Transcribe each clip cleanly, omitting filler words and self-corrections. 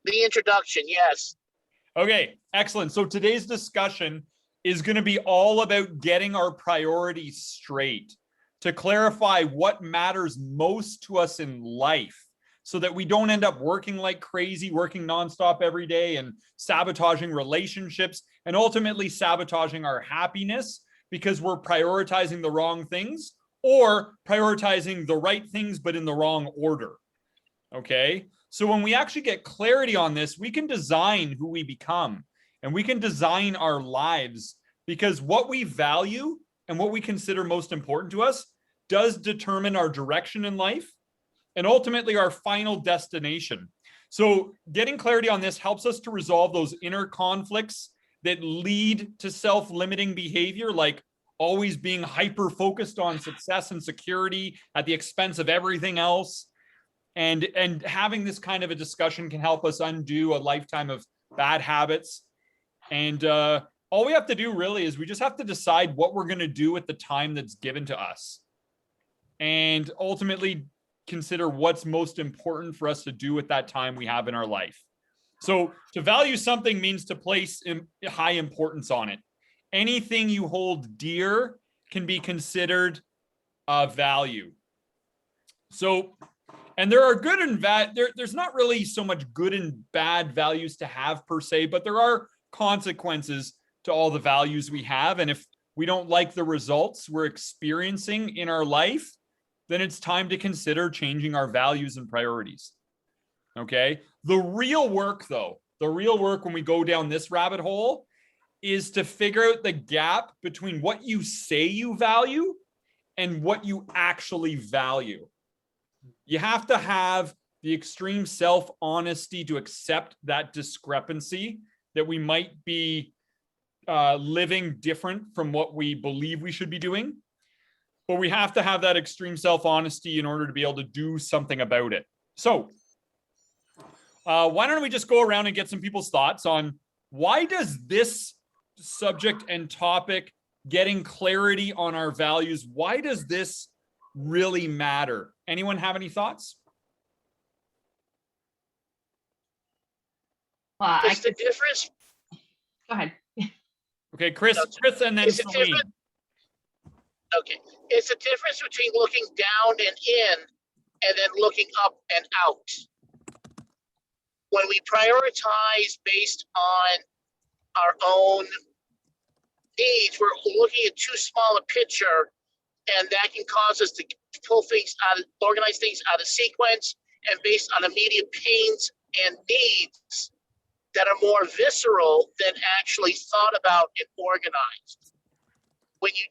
The introduction, yes. Okay, excellent. So today's discussion is going to be all about getting our priorities straight, to clarify what matters most to us in life, so that we don't end up working like crazy, working nonstop every day and sabotaging relationships and ultimately sabotaging our happiness because we're prioritizing the wrong things or prioritizing the right things, but in the wrong order. Okay. So when we actually get clarity on this, we can design who we become and we can design our lives, because what we value and what we consider most important to us does determine our direction in life and ultimately our final destination. So getting clarity on this helps us to resolve those inner conflicts that lead to self-limiting behavior, like always being hyper-focused on success and security at the expense of everything else. And having this kind of a discussion can help us undo a lifetime of bad habits. And all we have to do really is we just have to decide what we're going to do with the time that's given to us, and ultimately consider what's most important for us to do with that time we have in our life. So to value something means to place high importance on it. Anything you hold dear can be considered a value. So, and there are good and bad, there's not really so much good and bad values to have per se, but there are consequences to all the values we have. And if we don't like the results we're experiencing in our life, then it's time to consider changing our values and priorities. Okay. The real work, though, the real work when we go down this rabbit hole is to figure out the gap between what you say you value and what you actually value. You have to have the extreme self-honesty to accept that discrepancy, that we might be living different from what we believe we should be doing. But we have to have that extreme self-honesty in order to be able to do something about it. So why don't we just go around and get some people's thoughts on why does this subject and topic, getting clarity on our values, why does this really matter? Anyone have any thoughts? Well, What's the difference? Go ahead. Okay, Chris, and then Celine. Okay, it's the difference between looking down and in and then looking up and out. When we prioritize based on our own needs, we're looking at too small a picture, and that can cause us to pull things out of, organize things out of sequence, and based on immediate pains and needs that are more visceral than actually thought about and organized. When you,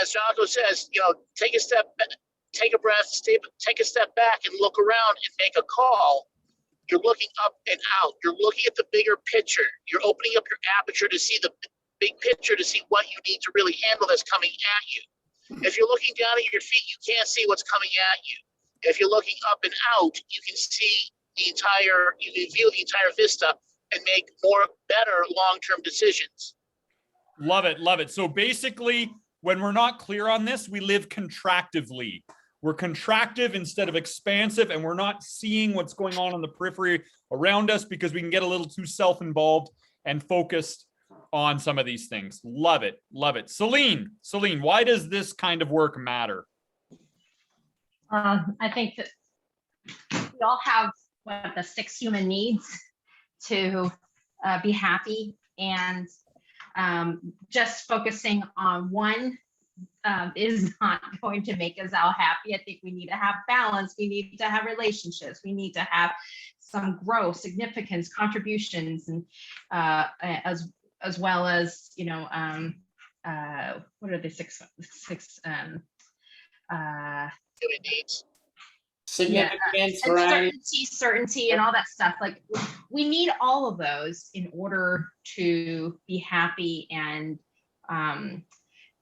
as Jocko says, take a step, take a breath, take a step back and look around and make a call. You're looking up and out. You're looking at the bigger picture. You're opening up your aperture to see the big picture, to see what you need to really handle that's coming at you. If you're looking down at your feet, you can't see what's coming at you. If you're looking up and out, you can see you can view the entire vista and make better long-term decisions. Love it, love it. So basically, when we're not clear on this, we live contractively. We're contractive instead of expansive, and we're not seeing what's going on the periphery around us because we can get a little too self-involved and focused on some of these things. Love it, love it. Celine, why does this kind of work matter? I think that we all have the 6 human needs to be happy, and just focusing on one is not going to make us all happy. I think we need to have balance. We need to have relationships. We need to have some growth, significance, contributions, and as well as what are the six Human needs. Significance, and certainty, and all that stuff. Like, we need all of those in order to be happy, and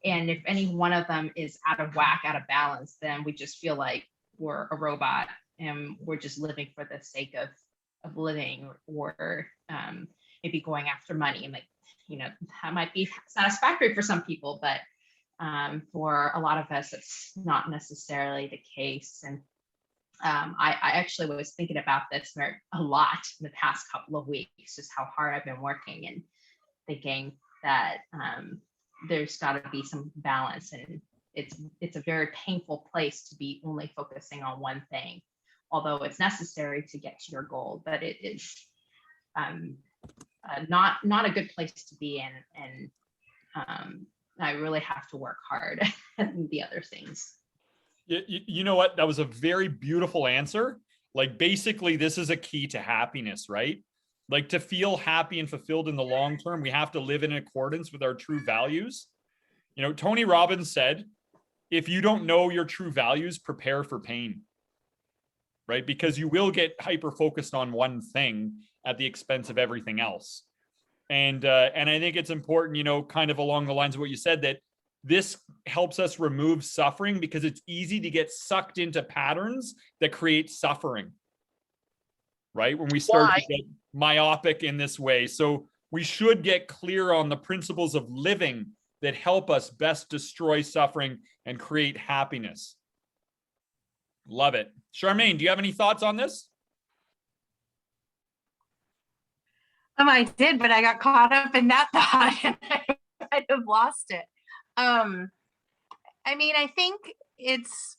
if any one of them is out of whack, out of balance, then we just feel like we're a robot and we're just living for the sake of living, or maybe going after money. And that might be satisfactory for some people, but for a lot of us, it's not necessarily the case. And I actually was thinking about this a lot in the past couple of weeks, just how hard I've been working, and thinking that there's got to be some balance, and it's a very painful place to be only focusing on one thing, although it's necessary to get to your goal, but it is not a good place to be in, and I really have to work hard at the other things. You know what? That was a very beautiful answer. Like, basically, this is a key to happiness, right? Like, to feel happy and fulfilled in the long term, we have to live in accordance with our true values. You know, Tony Robbins said, if you don't know your true values, prepare for pain, right? Because you will get hyper-focused on one thing at the expense of everything else. And I think it's important, you know, kind of along the lines of what you said, that this helps us remove suffering, because it's easy to get sucked into patterns that create suffering, right? When we start to get myopic in this way. So we should get clear on the principles of living that help us best destroy suffering and create happiness. Love it. Charmaine, do you have any thoughts on this? I did, but I got caught up in that thought and I kind of lost it. I mean, I think it's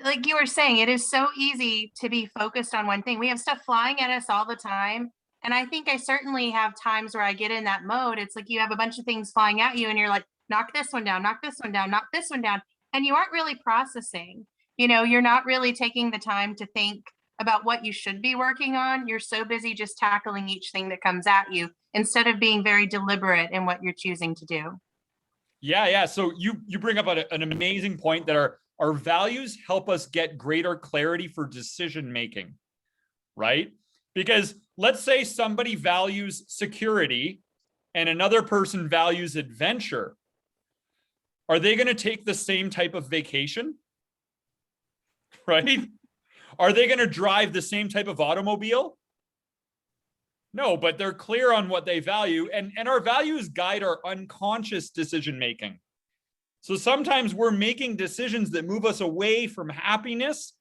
like you were saying, it is so easy to be focused on one thing. We have stuff flying at us all the time. And I think I certainly have times where I get in that mode. It's like you have a bunch of things flying at you and you're like, knock this one down, knock this one down, knock this one down. And you aren't really processing, you know, you're not really taking the time to think about what you should be working on. You're so busy just tackling each thing that comes at you instead of being very deliberate in what you're choosing to do. Yeah. So you bring up an amazing point, that our values help us get greater clarity for decision making, right? Because let's say somebody values security and another person values adventure. Are they going to take the same type of vacation? Right? Are they going to drive the same type of automobile? No, but they're clear on what they value, and our values guide our unconscious decision making. So sometimes we're making decisions that move us away from happiness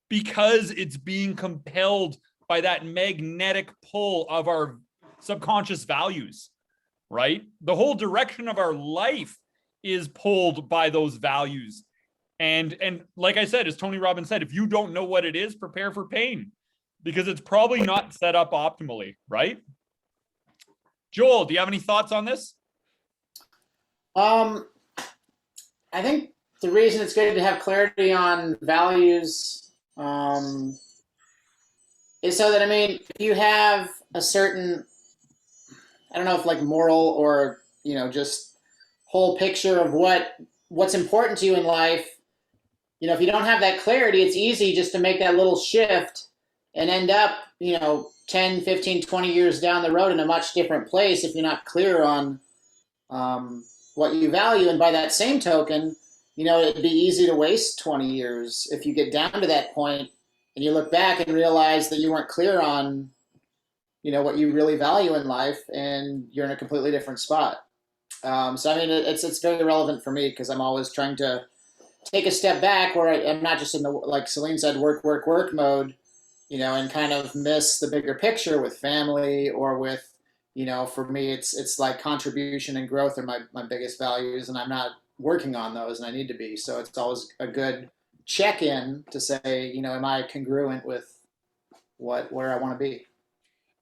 because it's being compelled by that magnetic pull of our subconscious values, right? The whole direction of our life is pulled by those values. And like I said, as Tony Robbins said, if you don't know what it is, prepare for pain, because it's probably not set up optimally, right? Joel, do you have any thoughts on this? I think the reason it's good to have clarity on values is so that, I mean, if you have a certain, I don't know if like moral or, you know, just whole picture of what's important to you in life, you know, if you don't have that clarity, it's easy just to make that little shift and end up, you know, 10, 15, 20 years down the road in a much different place if you're not clear on what you value. And by that same token, you know, it'd be easy to waste 20 years if you get down to that point and you look back and realize that you weren't clear on, you know, what you really value in life, and you're in a completely different spot. So, I mean, it's very relevant for me, because I'm always trying to take a step back where I'm not just in the, like Celine said, work mode, you know, and kind of miss the bigger picture with family, or with, you know, for me, it's like contribution and growth are my biggest values, and I'm not working on those, and I need to be. So it's always a good check-in to say, you know, am I congruent with where I want to be?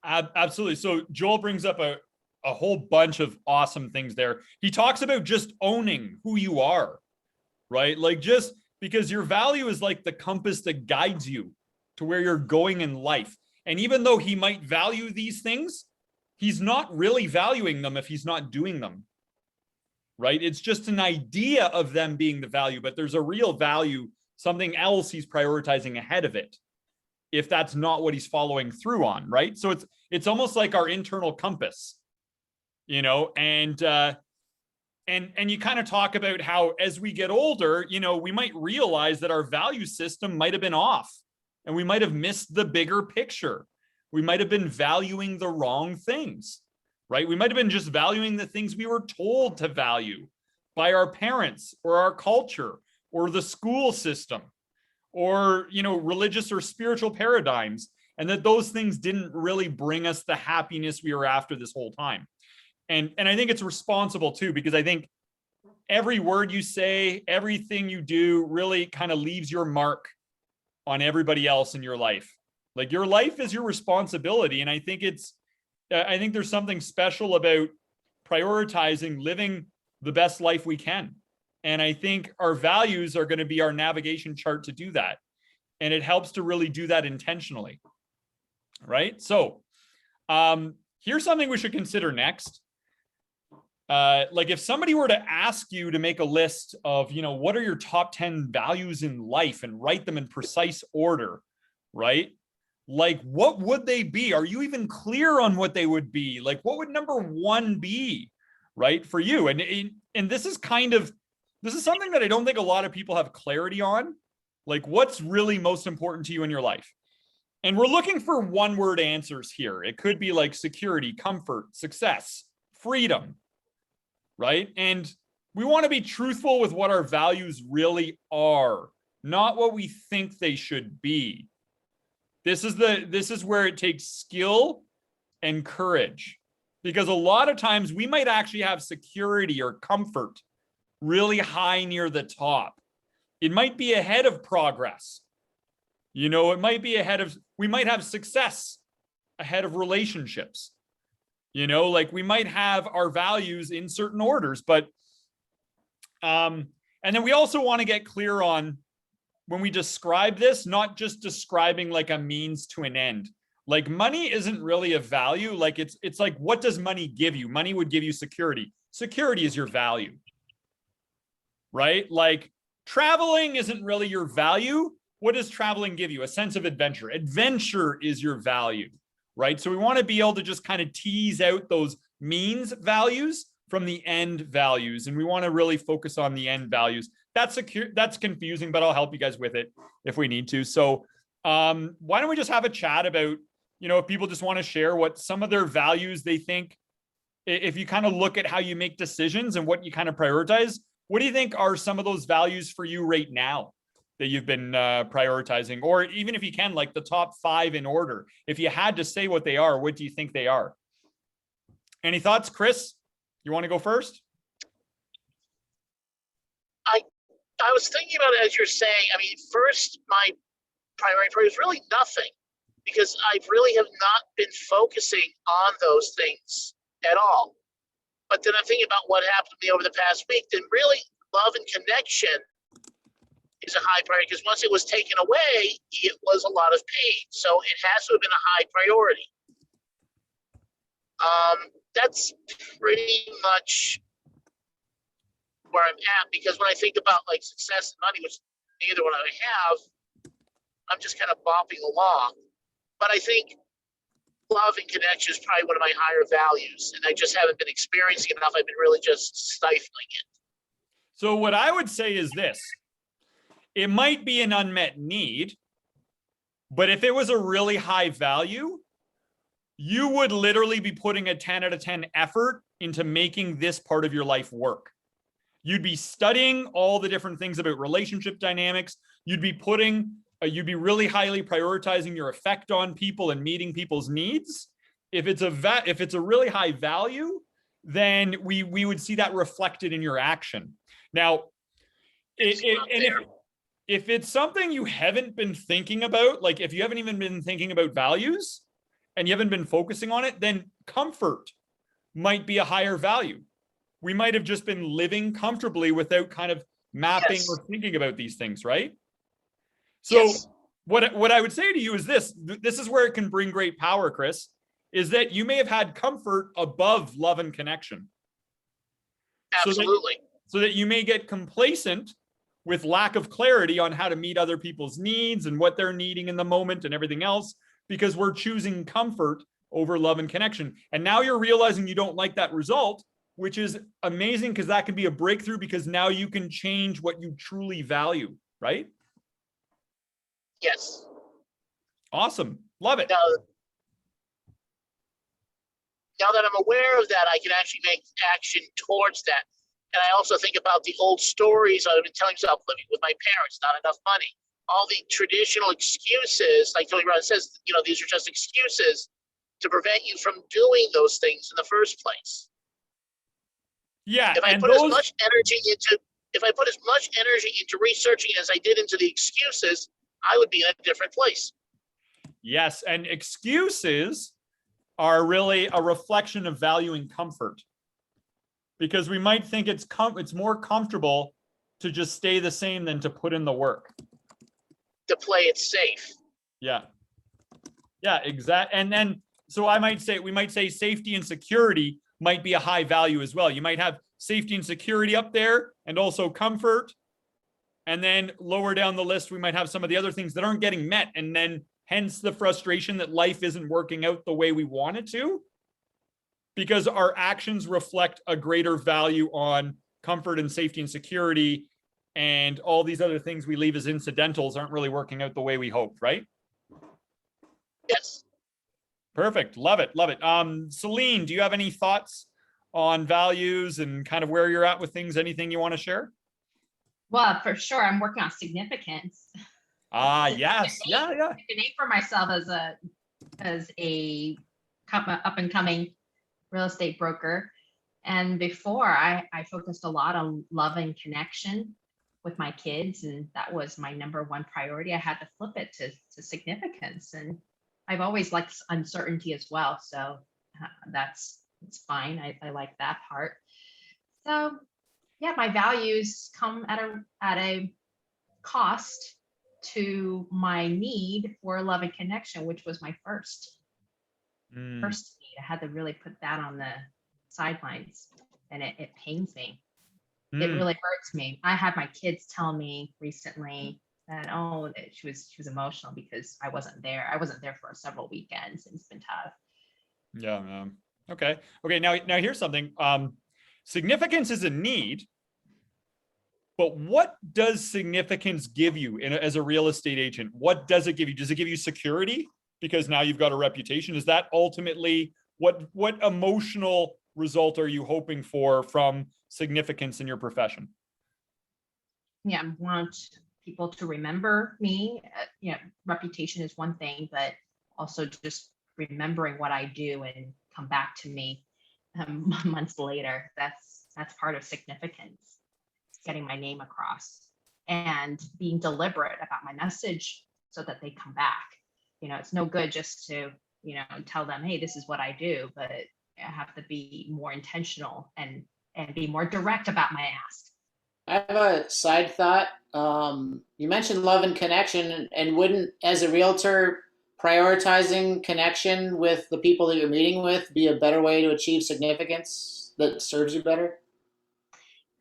Absolutely. So Joel brings up a whole bunch of awesome things there. He talks about just owning who you are, right? Like, just because your value is like the compass that guides you to where you're going in life. And even though he might value these things, he's not really valuing them if he's not doing them, right? It's just an idea of them being the value, but there's a real value, something else he's prioritizing ahead of it, if that's not what he's following through on, right? So it's almost like our internal compass, you know, and you kind of talk about how as we get older, you know, we might realize that our value system might have been off, and we might have missed the bigger picture. We might have been valuing the wrong things, right? We might have been just valuing the things we were told to value by our parents or our culture or the school system, or, religious or spiritual paradigms, and that those things didn't really bring us the happiness we were after this whole time. And I think it's responsible too, because I think every word you say, everything you do really kind of leaves your mark on everybody else in your life. Like, your life is your responsibility. And I think there's something special about prioritizing living the best life we can. And I think our values are going to be our navigation chart to do that. And it helps to really do that intentionally. Right? So here's something we should consider next. Like, if somebody were to ask you to make a list of, what are your top 10 values in life and write them in precise order, right? Like, what would they be? Are you even clear on what they would be? Like, what would number one be, right, for you? And this is something that I don't think a lot of people have clarity on. Like, what's really most important to you in your life? And we're looking for one-word answers here. It could be like security, comfort, success, freedom, right? And we want to be truthful with what our values really are, not what we think they should be. This is where it takes skill and courage, because a lot of times we might actually have security or comfort really high near the top. It might be ahead of progress. It might be we might have success ahead of relationships. Like, we might have our values in certain orders, but, and then we also want to get clear on, when we describe this, not just describing like a means to an end. Like, money isn't really a value. Like, it's like, what does money give you? Money would give you security. Security is your value, right? Like, traveling isn't really your value. What does traveling give you? A sense of adventure. Adventure is your value, right? So we want to be able to just kind of tease out those means values from the end values. And we want to really focus on the end values. That's confusing, but I'll help you guys with it if we need to. So why don't we just have a chat about, if people just want to share what some of their values they think, if you kind of look at how you make decisions and what you kind of prioritize, what do you think are some of those values for you right now that you've been prioritizing? Or even if you can, like, the top 5 in order. If you had to say what they are, what do you think they are? Any thoughts, Chris? You want to go first? I was thinking about it as you're saying. I mean, first, my priority is really nothing, because I really have not been focusing on those things at all. But then I'm thinking about what happened to me over the past week. Then really, love and connection is a high priority, because once it was taken away, it was a lot of pain. So it has to have been a high priority. That's pretty much where I'm at, because when I think about like success and money, which neither one I have, I'm just kind of bopping along. But I think love and connection is probably one of my higher values, and I just haven't been experiencing enough. I've been really just stifling it. So what I would say is this: it might be an unmet need, but if it was a really high value, you would literally be putting a 10 out of 10 effort into making this part of your life work. You'd be studying all the different things about relationship dynamics. You'd be really highly prioritizing your effect on people and meeting people's needs. If it's a really high value, then we would see that reflected in your action. Now, if it's something you haven't been thinking about, like if you haven't even been thinking about values and you haven't been focusing on it, then comfort might be a higher value. We might have just been living comfortably without kind of mapping or thinking about these things, right? So what I would say to you is this is where it can bring great power, Chris, is that you may have had comfort above love and connection. Absolutely. So that you may get complacent with lack of clarity on how to meet other people's needs and what they're needing in the moment and everything else, because we're choosing comfort over love and connection. And now you're realizing you don't like that result, which is amazing, because that can be a breakthrough, because now you can change what you truly value, right? Yes. Awesome. Love it. Now that I'm aware of that, I can actually make action towards that. And I also think about the old stories I've been telling myself living with my parents, not enough money. all the traditional excuses, like Tony Robbins says, these are just excuses to prevent you from doing those things in the first place. Yeah, If I and put as those much energy into researching as I did into the excuses, I would be in a different place. yes, and excuses are really a reflection of valuing comfort. Because we might think it's more comfortable to just stay the same than to put in the work. To play it safe. Yeah. Yeah, exactly. And then, so we might say safety and security might be a high value as well. You might have safety and security up there and also comfort. And then lower down the list, we might have some of the other things that aren't getting met. And then hence the frustration that life isn't working out the way we want it to, because our actions reflect a greater value on comfort and safety and security, and all these other things we leave as incidentals aren't really working out the way we hoped, right? Yes. Perfect. Love it. Love it. Celine, do you have any thoughts on values and kind of where you're at with things? Anything you want to share? Well, for sure, I'm working on significance. Yes. Yeah. A name for myself as a up and coming real estate broker. And before, I focused a lot on love and connection with my kids, and that was my number one priority. I had to flip it to significance, and I've always liked uncertainty as well. So it's fine. I like that part. So yeah, my values come at a cost to my need for love and connection, which was my first need. I had to really put that on the sidelines, and it pains me. It really hurts me. I had my kids tell me recently that she was emotional because I wasn't there. I wasn't there for several weekends, and it's been tough. Yeah. Okay. Now here's something. Significance is a need, but what does significance give you as a real estate agent? What does it give you? Does it give you security because now you've got a reputation? Is that ultimately what emotional result are you hoping for from significance in your profession? Yeah, I want people to remember me. Reputation is one thing, but also just remembering what I do and come back to me months later. That's part of significance. Getting my name across and being deliberate about my message so that they come back. It's no good just to, tell them, hey, this is what I do, but I have to be more intentional and be more direct about my ask. I have a side thought. You mentioned love and connection, and wouldn't, as a realtor, prioritizing connection with the people that you're meeting with be a better way to achieve significance that serves you better?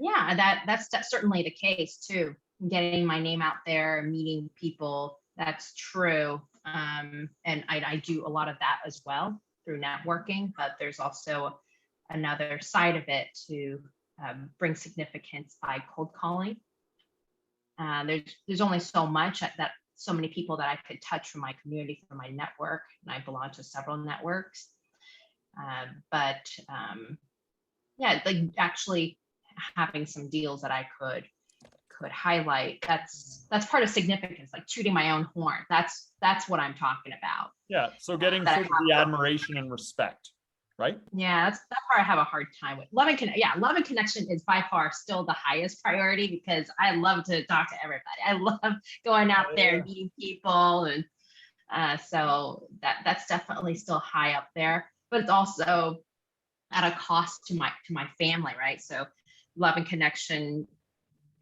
Yeah, that's certainly the case too. Getting my name out there, meeting people, that's true. And I do a lot of that as well through networking, but there's also another side of it to bring significance by cold calling. There's only so much that so many people that I could touch from my community, from my network, and I belong to several networks. Yeah, like actually having some deals that I could highlight, that's part of significance, like tooting my own horn. That's what I'm talking about. Yeah, so getting sort of the admiration and respect, right? Yeah, that's that part I have a hard time with. Love and connection is by far still the highest priority because I love to talk to everybody. I love going out there and meeting people, and so that's definitely still high up there. But it's also at a cost to my family, right? So love and connection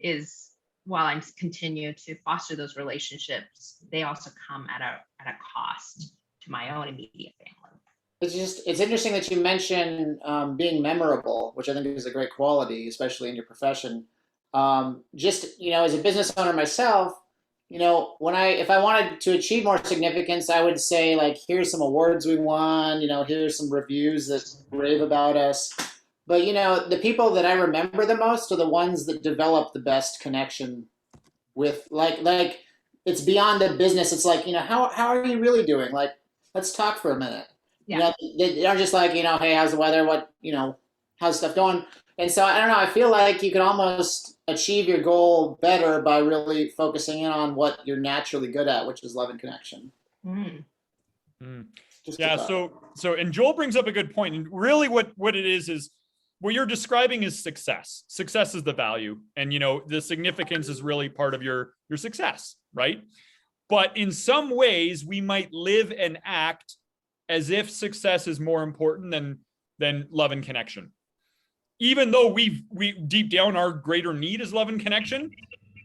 is, while I'm continue to foster those relationships, they also come at a cost to my own immediate family. It's interesting that you mention being memorable, which I think is a great quality, especially in your profession. As a business owner myself, if I wanted to achieve more significance, I would say, like, here's some awards we won, here's some reviews that rave about us. But, the people that I remember the most are the ones that develop the best connection with, like it's beyond the business. It's like, how are you really doing? Like, let's talk for a minute. Yeah. They aren't just like, hey, how's the weather? What, how's stuff going? And so, I don't know, I feel like you could almost achieve your goal better by really focusing in on what you're naturally good at, which is love and connection. Mm. Just a Yeah. thought. So, and Joel brings up a good point. And really what it is what you're describing is success. Success is the value. And, the significance is really part of your success, right? But in some ways we might live and act as if success is more important than love and connection. Even though we deep down our greater need is love and connection,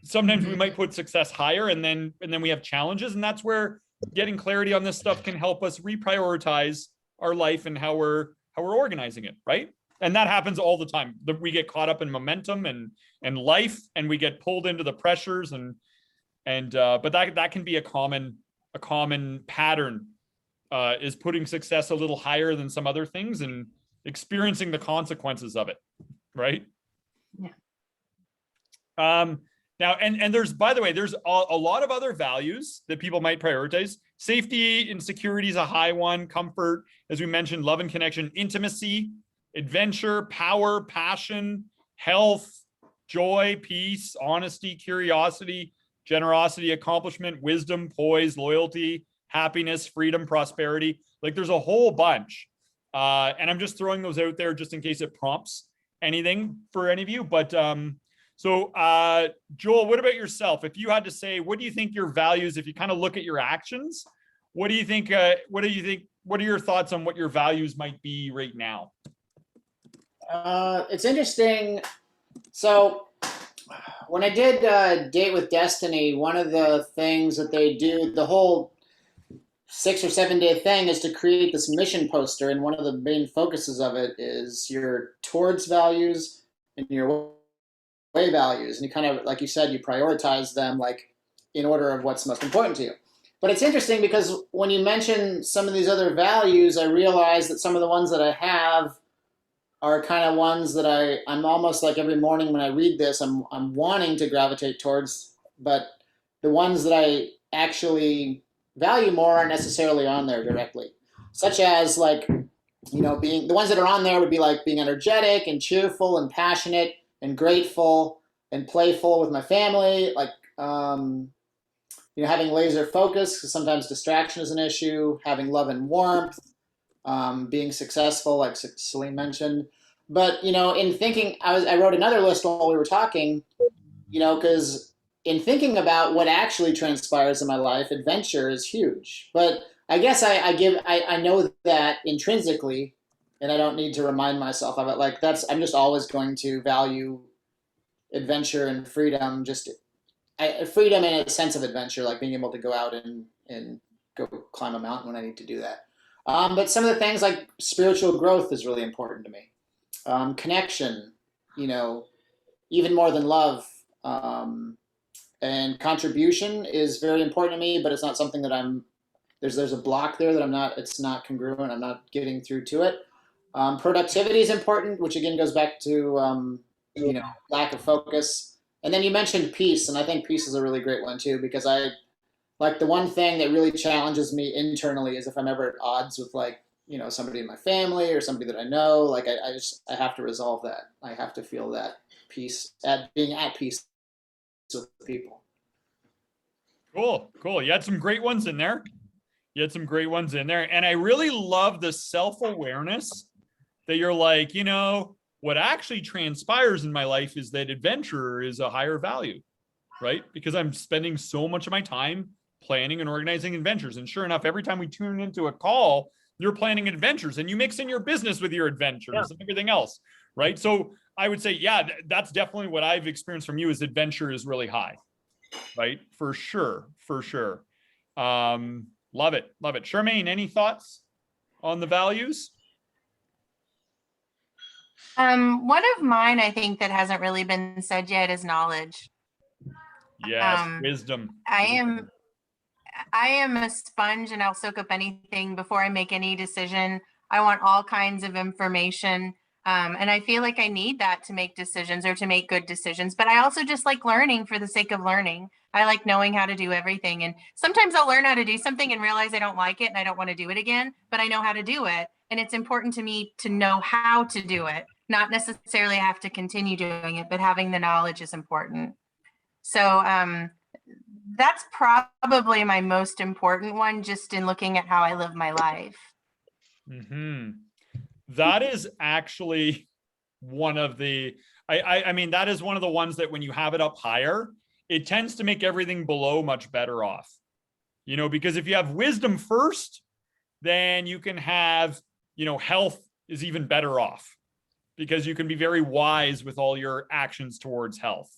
sometimes we might put success higher, and then we have challenges, and that's where getting clarity on this stuff can help us reprioritize our life and how we're organizing it, right? And that happens all the time. We get caught up in momentum and life, and we get pulled into the pressures, but that can be a common pattern, is putting success a little higher than some other things and experiencing the consequences of it, right? Yeah. Now, and there's, by the way, there's a lot of other values that people might prioritize. Safety and security is a high one. Comfort, as we mentioned, love and connection, intimacy, adventure, power, passion, health, joy, peace, honesty, curiosity, generosity, accomplishment, wisdom, poise, loyalty, happiness, freedom, prosperity. Like there's a whole bunch. And I'm just throwing those out there just in case it prompts anything for any of you. But so Joel, what about yourself? If you had to say, what do you think your values, if you kind of look at your actions, what do you think, what are your thoughts on what your values might be right now? It's interesting. So when I did Date with Destiny, one of the things that they do, the whole 6 or 7 day thing, is to create this mission poster. And one of the main focuses of it is your towards values and your way values. And you kind of, like you said, you prioritize them like in order of what's most important to you. But it's interesting because when you mention some of these other values, I realize that some of the ones that I have are kind of ones that I'm almost like every morning when I read this, I'm wanting to gravitate towards, but the ones that I actually value more aren't necessarily on there directly. Such as like, being, the ones that are on there would be like being energetic and cheerful and passionate and grateful and playful with my family, like, having laser focus, because sometimes distraction is an issue, having love and warmth, being successful, like Celine mentioned. But, in thinking, I wrote another list while we were talking, because in thinking about what actually transpires in my life, adventure is huge. But I guess I know that intrinsically, and I don't need to remind myself of it. Like I'm just always going to value adventure and freedom, freedom in a sense of adventure, like being able to go out and go climb a mountain when I need to do that. But some of the things like spiritual growth is really important to me. Connection, even more than love. And contribution is very important to me, but it's not something that there's a block there that it's not congruent. I'm not getting through to it. Productivity is important, which again goes back to, lack of focus. And then you mentioned peace, and I think peace is a really great one too, because like the one thing that really challenges me internally is if I'm ever at odds with somebody in my family or somebody that I know, like I have to resolve that. I have to feel that peace, being at peace with people. Cool. You had some great ones in there. And I really love the self-awareness that you're like, what actually transpires in my life is that adventure is a higher value, right? Because I'm spending so much of my time planning and organizing adventures. And sure enough, every time we tune into a call, you're planning adventures and you mix in your business with your adventures and everything else, right? So I would say, yeah, that's definitely what I've experienced from you is adventure is really high, right? For sure. Love it. Charmaine, any thoughts on the values? One of mine, I think that hasn't really been said yet is knowledge. Yes, wisdom. I am a sponge and I'll soak up anything before I make any decision. I want all kinds of information. And I feel like I need that to make decisions or to make good decisions. But I also just like learning for the sake of learning. I like knowing how to do everything. And sometimes I'll learn how to do something and realize I don't like it and I don't want to do it again, but I know how to do it. And it's important to me to know how to do it, not necessarily have to continue doing it, but having the knowledge is important. So that's probably my most important one, just in looking at how I live my life. That is actually one of the, I mean, that is one of the ones that when you have it up higher, it tends to make everything below much better off. You know, because if you have wisdom first, then you can have, you know, health is even better off because you can be very wise with all your actions towards health.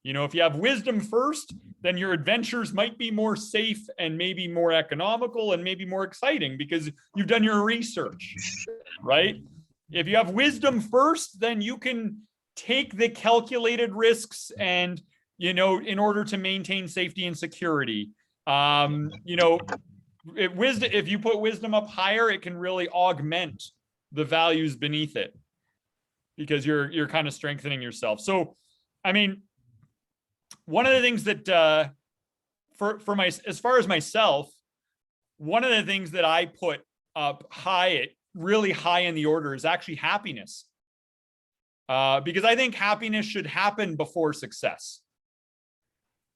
You know, if you have wisdom first, then your adventures might be more safe and maybe more economical and maybe more exciting because you've done your research, right? If you have wisdom first, then you can take the calculated risks and, you know, in order to maintain safety and security. You know, wisdom, if you put wisdom up higher, it can really augment the values beneath it because you're kind of strengthening yourself. So, I mean, one of the things that for my, as far as myself, one of the things that I put up high, really high in the order is actually happiness. Because I think happiness should happen before success.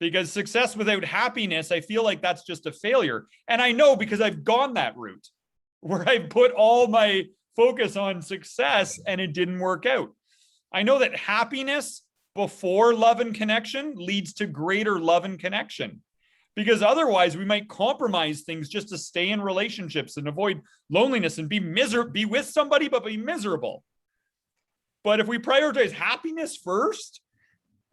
Because success without happiness, I feel like that's just a failure. And I know because I've gone that route where I've put all my focus on success and it didn't work out. I know that happiness before love and connection leads to greater love and connection. Because otherwise we might compromise things just to stay in relationships and avoid loneliness and be with somebody, but be miserable. But if we prioritize happiness first,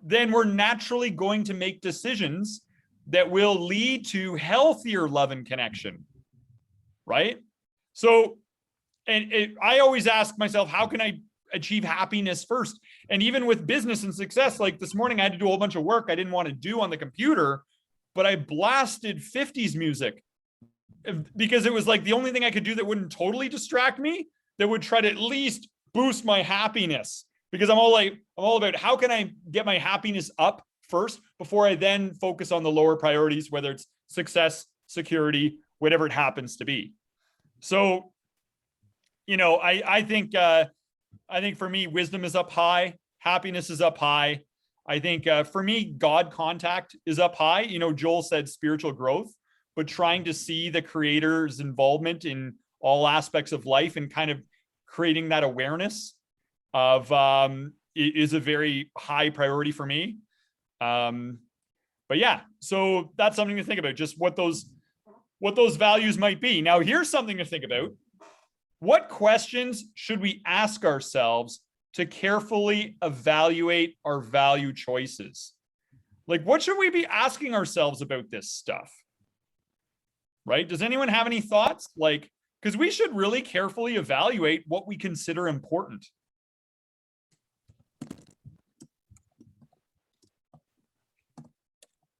then we're naturally going to make decisions that will lead to healthier love and connection, right? So, I always ask myself, how can I achieve happiness first? And even with business and success, like this morning, I had to do a whole bunch of work I didn't want to do on the computer, but I blasted 50s music because it was like the only thing I could do that wouldn't totally distract me, that would try to at least boost my happiness. Because I'm all about how can I get my happiness up first before I then focus on the lower priorities, whether it's success, security, whatever it happens to be. So, you know, I think for me, wisdom is up high, happiness is up high. I think for me, God contact is up high. You know, Joel said spiritual growth, but trying to see the creator's involvement in all aspects of life and kind of creating that awareness of is a very high priority for me. But yeah, so that's something to think about, just what those values might be. Now, here's something to think about. What questions should we ask ourselves to carefully evaluate our value choices? Like, what should we be asking ourselves about this stuff? Right? Does anyone have any thoughts? Like, because we should really carefully evaluate what we consider important.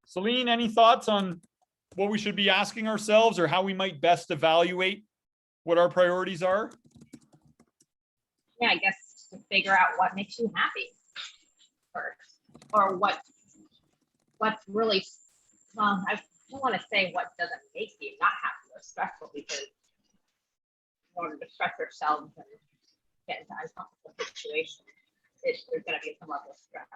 Celine, any thoughts on what we should be asking ourselves or how we might best evaluate what our priorities are? Yeah, I guess to figure out what makes you happy first, or what's really, well, I don't want to say what doesn't make you not happy or stressful, because in order to stress yourselves and get into uncomfortable situations, there's going to be some level of stress.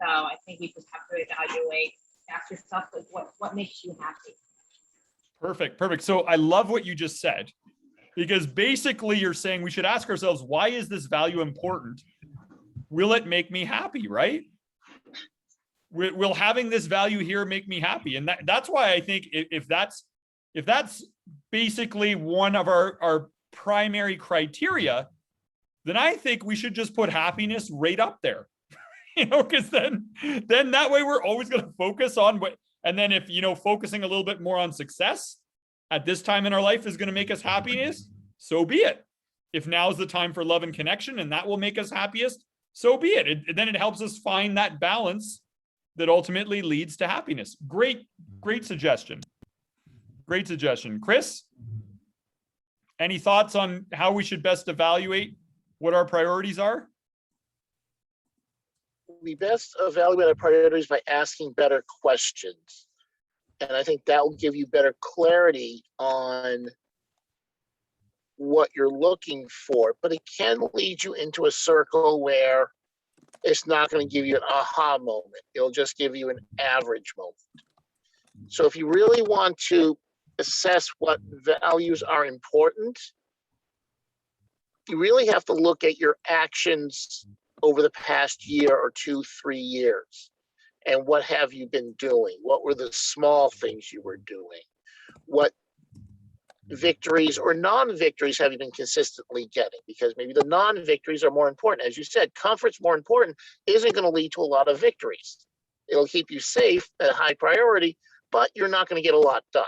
So I think we just have to evaluate, ask yourself, like, what makes you happy? Perfect. So I love what you just said, because basically you're saying we should ask ourselves, why is this value important? Will it make me happy, right? Will having this value here make me happy? And that's why I think if that's basically one of our primary criteria, then I think we should just put happiness right up there. You know, because then that way we're always going to focus on what, and then if, you know, focusing a little bit more on success at this time in our life is going to make us happiness, so be it. If now's the time for love and connection and that will make us happiest, so be it. Then it helps us find that balance that ultimately leads to happiness. Great suggestion. Great suggestion. Chris, any thoughts on how we should best evaluate what our priorities are? We best evaluate our priorities by asking better questions. And I think that will give you better clarity on what you're looking for, but it can lead you into a circle where it's not going to give you an aha moment. It'll just give you an average moment. So if you really want to assess what values are important, you really have to look at your actions over the past year or 2, 3 years. And what have you been doing? What were the small things you were doing? What victories or non-victories have you been consistently getting? Because maybe the non-victories are more important. As you said, comfort's more important isn't going to lead to a lot of victories. It'll keep you safe at high priority, but you're not going to get a lot done.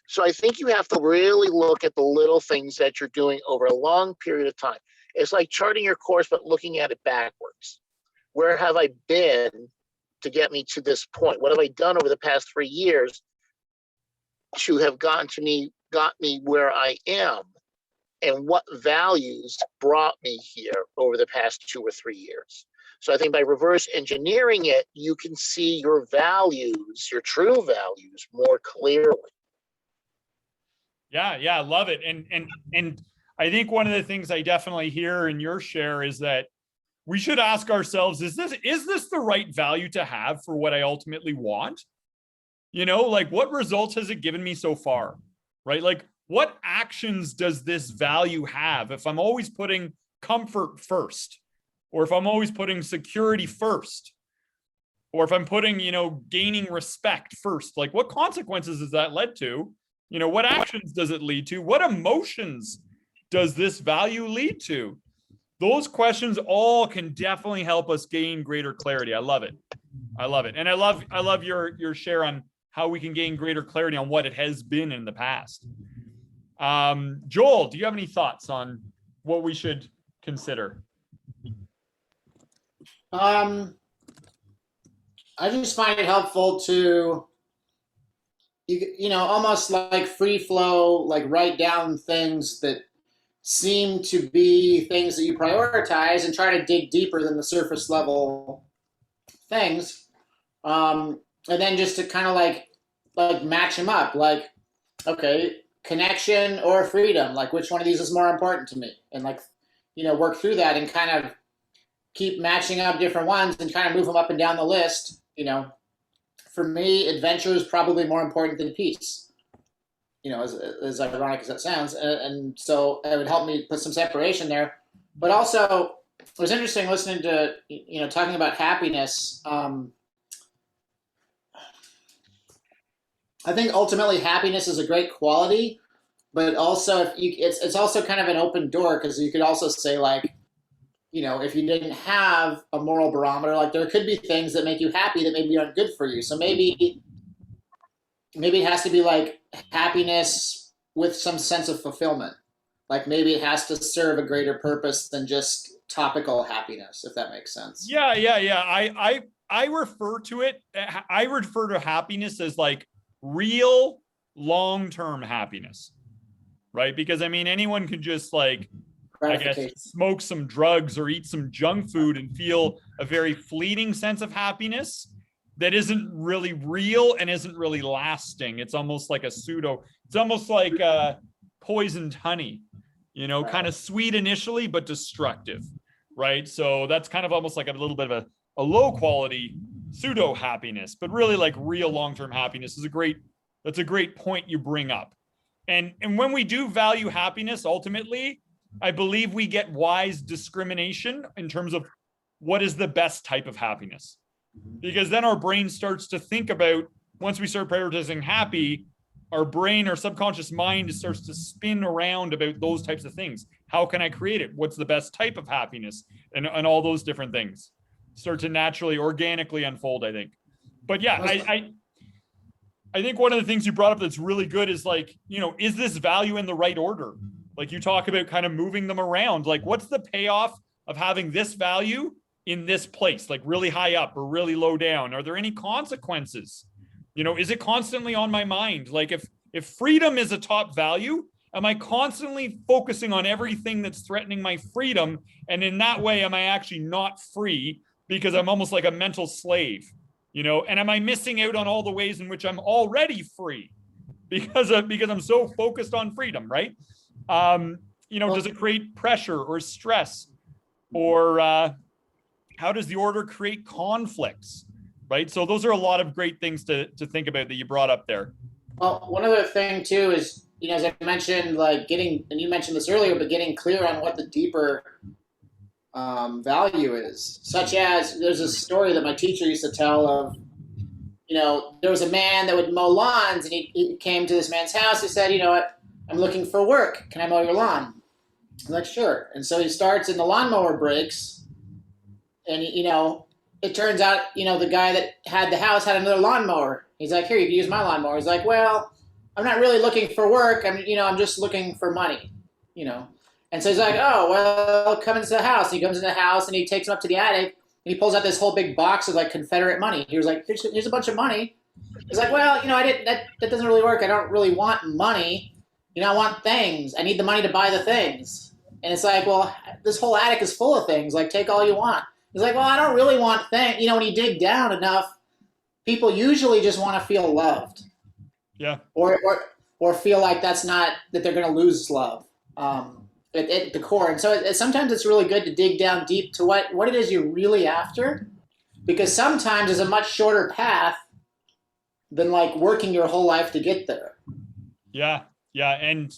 So I think you have to really look at the little things that you're doing over a long period of time. It's like charting your course, but looking at it backwards. Where have I been to get me to this point? What have I done over the past 3 years to have got me where I am? And what values brought me here over the past 2 or 3 years? So I think by reverse engineering it, you can see your values, your true values, more clearly. Yeah, I love it. And I think one of the things I definitely hear in your share is that we should ask ourselves, is this the right value to have for what I ultimately want? You know, like what results has it given me so far? Right? Like what actions does this value have if I'm always putting comfort first, or if I'm always putting security first, or if I'm putting, gaining respect first? Like what consequences has that led to? What actions does it lead to? What emotions does this value lead to? Those questions all can definitely help us gain greater clarity. I love it. And I love your share on how we can gain greater clarity on what it has been in the past. Joel, do you have any thoughts on what we should consider? I just find it helpful to, almost like free flow, like write down things that seem to be things that you prioritize and try to dig deeper than the surface level things. And then just to kind of like match them up, like, okay, connection or freedom, like which one of these is more important to me? And work through that and kind of keep matching up different ones and kind of move them up and down the list. For me, adventure is probably more important than peace. As ironic as that sounds. And so it would help me put some separation there. But also, it was interesting listening to, talking about happiness. I think ultimately happiness is a great quality, but also it's also kind of an open door, because you could also say if you didn't have a moral barometer, like there could be things that make you happy that maybe aren't good for you. So maybe it has to be like happiness with some sense of fulfillment. Like maybe it has to serve a greater purpose than just topical happiness, if that makes sense. Yeah. I refer to it. I refer to happiness as like real long-term happiness, right? Because anyone can just smoke some drugs or eat some junk food and feel a very fleeting sense of happiness that isn't really real and isn't really lasting. It's almost like it's almost like poisoned honey, kind of sweet initially, but destructive, right? So that's kind of almost like a little bit of a low quality pseudo happiness, but really like real long-term happiness that's a great point you bring up. And when we do value happiness, ultimately, I believe we get wise discrimination in terms of what is the best type of happiness. Because then our brain starts to think about, once we start prioritizing happy, our brain, our subconscious mind starts to spin around about those types of things. How can I create it? What's the best type of happiness? And all those different things start to naturally, organically unfold, I think. But yeah, I think one of the things you brought up that's really good is is this value in the right order? Like you talk about kind of moving them around. Like what's the payoff of having this value in this place, like really high up or really low down? Are there any consequences? Is it constantly on my mind? Like if freedom is a top value, am I constantly focusing on everything that's threatening my freedom? And in that way, am I actually not free because I'm almost like a mental slave? And am I missing out on all the ways in which I'm already free? because I'm so focused on freedom, right? Does it create pressure or stress? Or how does the order create conflicts, right? So those are a lot of great things to think about that you brought up there. Well, one other thing too is, as I mentioned, like getting, and you mentioned this earlier, but getting clear on what the deeper value is. Such as, there's a story that my teacher used to tell of, there was a man that would mow lawns, and he came to this man's house. He said, what, I'm looking for work. Can I mow your lawn? I'm like, sure. And so he starts, and the lawnmower breaks, and it turns out, the guy that had the house had another lawnmower. He's like, here, you can use my lawnmower. He's like, well, I'm not really looking for work. I'm just looking for money, And so he's like, oh, well, come into the house. And he comes into the house, and he takes him up to the attic, and he pulls out this whole big box of like Confederate money. He was like, here's a bunch of money. He's like, well, that doesn't really work. I don't really want money. I want things. I need the money to buy the things. And it's like, well, this whole attic is full of things. Like, take all you want. He's like, well, I don't really want things. When you dig down enough, people usually just want to feel loved. Yeah. Or feel like that they're going to lose love at the core. And so sometimes it's really good to dig down deep to what it is you're really after, because sometimes there's a much shorter path than like working your whole life to get there. Yeah. Yeah. And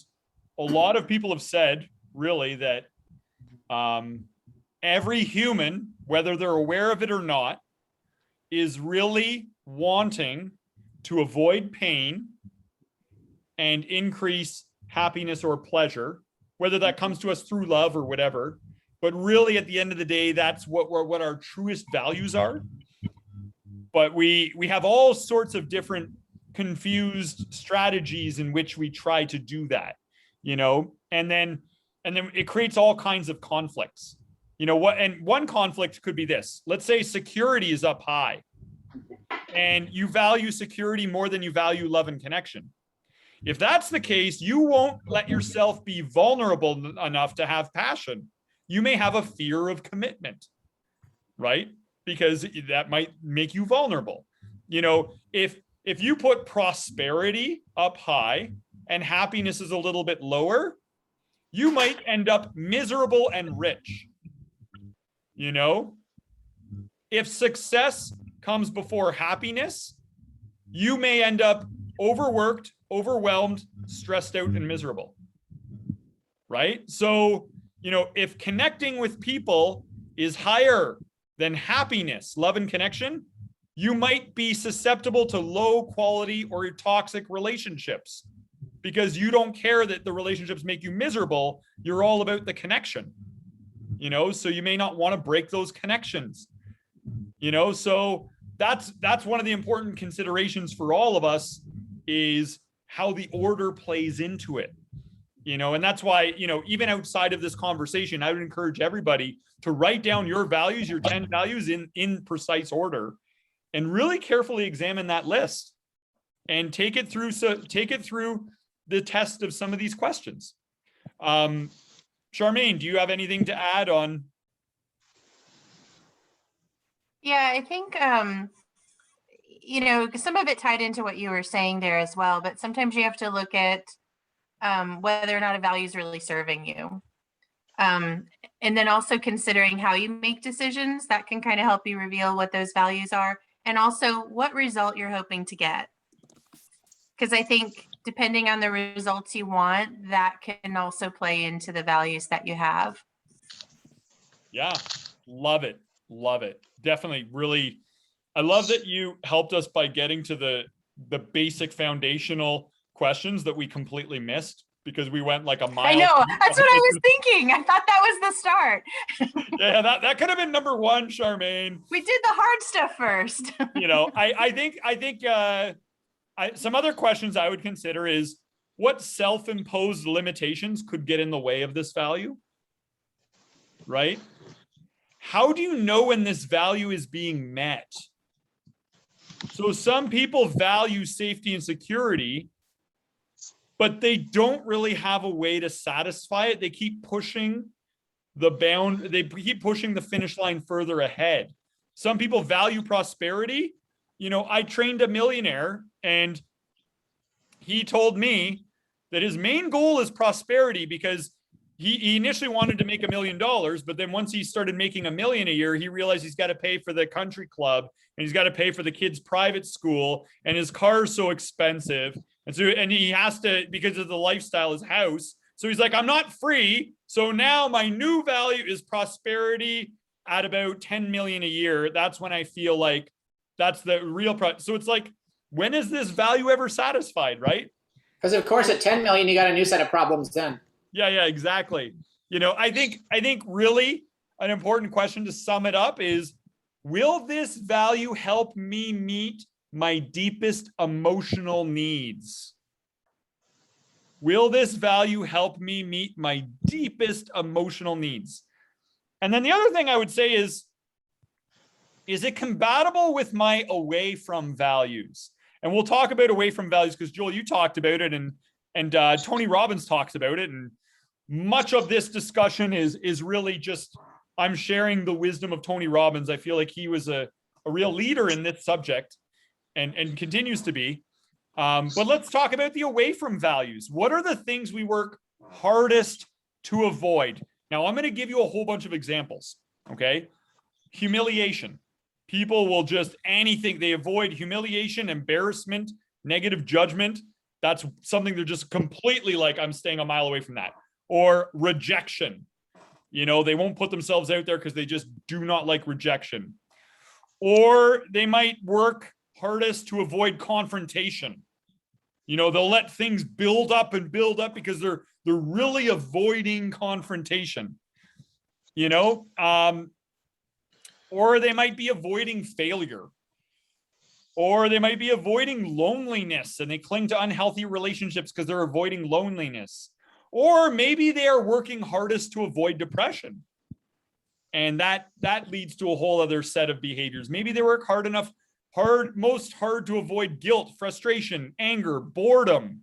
a lot of people have said really that every human, whether they're aware of it or not, is really wanting to avoid pain and increase happiness or pleasure, whether that comes to us through love or whatever. But really, at the end of the day, that's what our truest values are. But we have all sorts of different confused strategies in which we try to do that, and then it creates all kinds of conflicts. And one conflict could be this. Let's say security is up high, and you value security more than you value love and connection. If that's the case, you won't let yourself be vulnerable enough to have passion. You may have a fear of commitment, right? Because that might make you vulnerable. If you put prosperity up high and happiness is a little bit lower, you might end up miserable and rich. If success comes before happiness, you may end up overworked, overwhelmed, stressed out, and miserable. Right? So, if connecting with people is higher than happiness, love, and connection, you might be susceptible to low quality or toxic relationships because you don't care that the relationships make you miserable. You're all about the connection, so you may not want to break those connections, so that's one of the important considerations for all of us is how the order plays into it, and that's why, even outside of this conversation, I would encourage everybody to write down your values, your 10 values in precise order, and really carefully examine that list and take it through the test of some of these questions. Charmaine, do you have anything to add on? Yeah, I think, some of it tied into what you were saying there as well, but sometimes you have to look at whether or not a value is really serving you. And then also considering how you make decisions, that can kind of help you reveal what those values are, and also what result you're hoping to get. Because I think depending on the results you want, that can also play into the values that you have. Yeah, love it. Love it. Definitely. Really, I love that you helped us by getting to the basic foundational questions that we completely missed because we went like a mile. I know. That's what I was thinking. I thought that was the start. Yeah, that could have been number one, Charmaine. We did the hard stuff first. I think some other questions I would consider is what self-imposed limitations could get in the way of this value, right? How do you know when this value is being met? So some people value safety and security, but they don't really have a way to satisfy it. They keep pushing they keep pushing the finish line further ahead. Some people value prosperity. I trained a millionaire and he told me that his main goal is prosperity, because he initially wanted to make $1 million, but then once he started making $1 million a year, he realized he's got to pay for the country club and he's got to pay for the kids' private school, and his car's so expensive. And he has to, because of the lifestyle, his house. So he's like, I'm not free. So now my new value is prosperity at about 10 million a year. That's when I feel like that's the real so it's like, when is this value ever satisfied, right? Because of course at 10 million, you got a new set of problems then. Yeah, exactly. You know, I think really an important question to sum it up is, will this value help me meet my deepest emotional needs? Will this value help me meet my deepest emotional needs? And then the other thing I would say is it compatible with my away from values? And we'll talk about away from values because Joel, you talked about it, and Tony Robbins talks about it. And much of this discussion is really just, I'm sharing the wisdom of Tony Robbins. I feel like he was a real leader in this subject and continues to be. But let's talk about the away from values. What are the things we work hardest to avoid? Now, I'm going to give you a whole bunch of examples, okay? Humiliation. People will just anything. They avoid humiliation, embarrassment, negative judgment. That's something they're just completely like, I'm staying a mile away from that. Or rejection. You know, they won't put themselves out there because they just do not like rejection. Or they might work hardest to avoid confrontation. You know, they'll let things build up because they're really avoiding confrontation. You know, or they might be avoiding failure. Or they might be avoiding loneliness and they cling to unhealthy relationships because they're avoiding loneliness. Or maybe they are working hardest to avoid depression. And that leads to a whole other set of behaviors. Maybe they work most hard to avoid guilt, frustration, anger, boredom.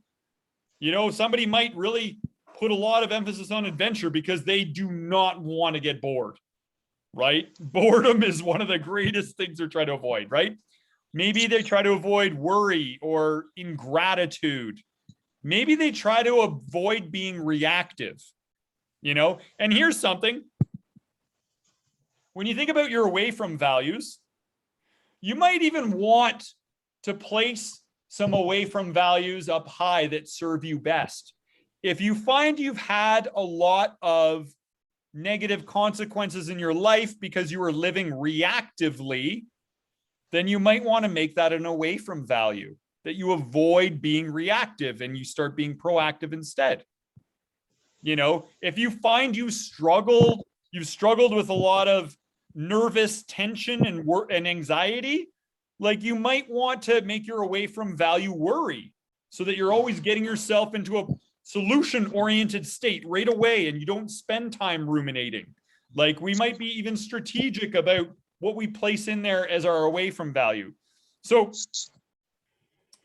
You know, somebody might really put a lot of emphasis on adventure because they do not want to get bored, right? Boredom is one of the greatest things they're trying to avoid, right? Maybe they try to avoid worry or ingratitude. Maybe they try to avoid being reactive, you know? And here's something. When you think about your away from values, you might even want to place some away from values up high that serve you best. If you find you've had a lot of negative consequences in your life because you were living reactively, then you might want to make that an away from value, that you avoid being reactive and you start being proactive instead. You know, if you find you've struggled with a lot of nervous tension and anxiety, like you might want to make your away from value worry so that you're always getting yourself into a solution-oriented state right away and you don't spend time ruminating. Like we might be even strategic about what we place in there as our away from value. So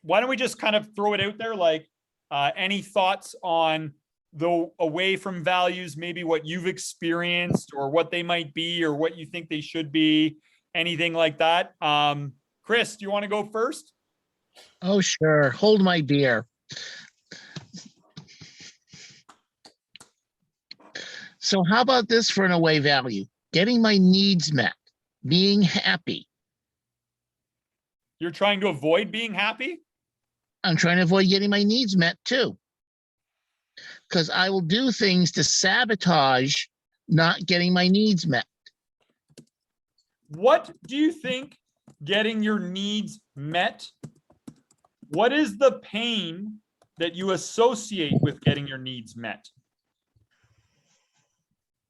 why don't we just kind of throw it out there? Like any thoughts on the away from values, maybe what you've experienced or what they might be or what you think they should be, anything like that? Chris, do you want to go first? Oh, sure. Hold my beer. So how about this for an away value? Getting my needs met, being happy. You're trying to avoid being happy? I'm trying to avoid getting my needs met too. Because I will do things to sabotage not getting my needs met. What do you think getting your needs met? What is the pain that you associate with getting your needs met?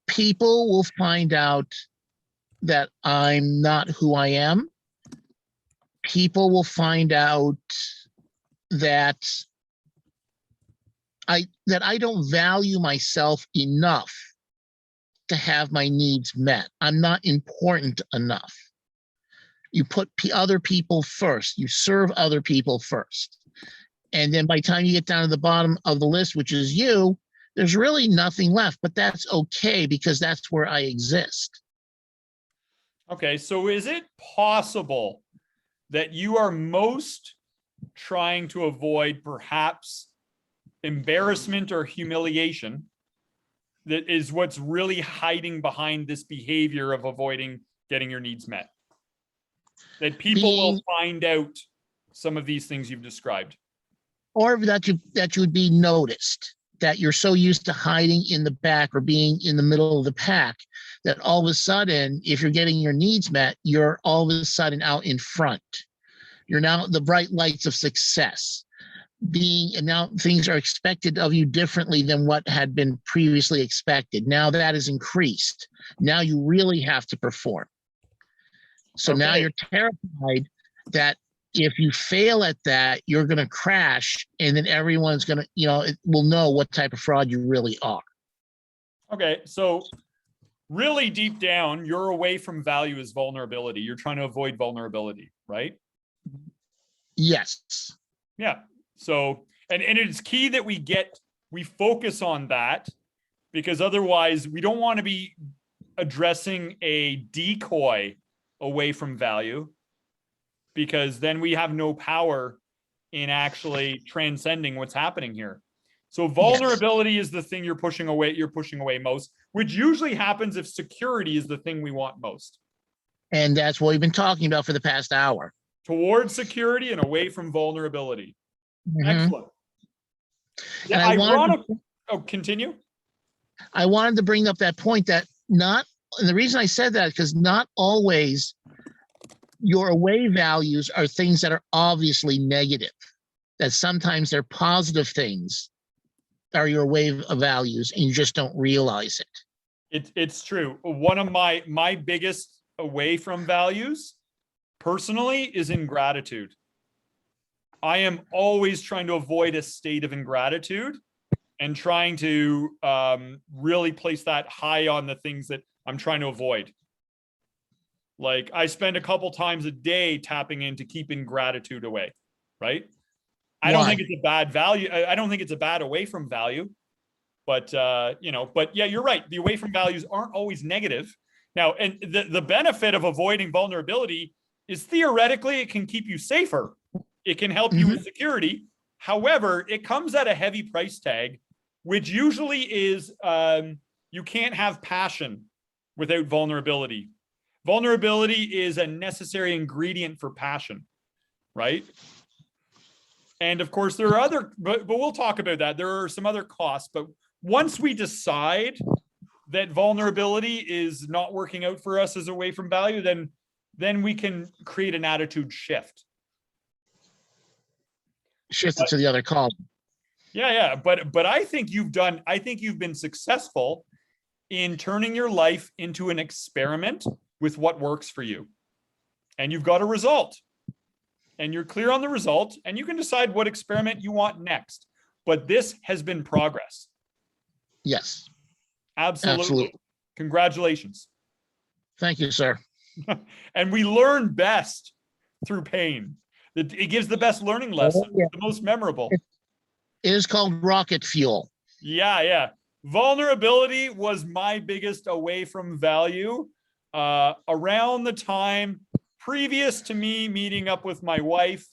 People will find out that I'm not who I am. People will find out that I don't value myself enough to have my needs met. I'm not important enough. You put other people first. You serve other people first. And then by the time you get down to the bottom of the list, which is you, there's really nothing left, but that's okay because that's where I exist. Okay, so is it possible that you are most trying to avoid perhaps embarrassment or humiliation that is what's really hiding behind this behavior of avoiding getting your needs met. That people will find out some of these things you've described. Or that you would be noticed, that you're so used to hiding in the back or being in the middle of the pack that all of a sudden, if you're getting your needs met, you're all of a sudden out in front. You're now the bright lights of success. And now things are expected of you differently than what had been previously expected. Now that is increased. Now you really have to perform. So now you're terrified that if you fail at that, you're going to crash, and then everyone's going to, it will know what type of fraud you really are. Okay, so really deep down, your away from value is vulnerability. You're trying to avoid vulnerability, right? Yes. Yeah. So, and it's key that we focus on that, because otherwise we don't want to be addressing a decoy away from value, because then we have no power in actually transcending what's happening here. So vulnerability is the thing you're pushing away most, which usually happens if security is the thing we want most. And that's what we've been talking about for the past hour. Towards security and away from vulnerability. Mm-hmm. Excellent. Yeah, continue. I wanted to bring up that point and the reason I said that is because not always your away values are things that are obviously negative, that sometimes they're positive things are your away values and you just don't realize it. It's true. One of my biggest away from values personally is ingratitude. I am always trying to avoid a state of ingratitude and trying to really place that high on the things that I'm trying to avoid. Like I spend a couple times a day tapping in to keep ingratitude away, right? I don't think it's a bad value. I don't think it's a bad away from value, but but yeah, you're right. The away from values aren't always negative. Now, and the benefit of avoiding vulnerability is theoretically it can keep you safer. It can help you with security. However, it comes at a heavy price tag, which usually is you can't have passion without vulnerability. Vulnerability is a necessary ingredient for passion, right? And of course, there are other, but we'll talk about that. There are some other costs, but once we decide that vulnerability is not working out for us as away from value, then we can create an attitude shift. Shift it to the other column. Yeah. But I think you've been successful in turning your life into an experiment with what works for you. And you've got a result. And you're clear on the result, and you can decide what experiment you want next. But this has been progress. Yes. Absolutely. Congratulations. Thank you, sir. And we learn best through pain. It gives the best learning lesson, the most memorable. It is called rocket fuel. Yeah. Vulnerability was my biggest away from value around the time previous to me meeting up with my wife.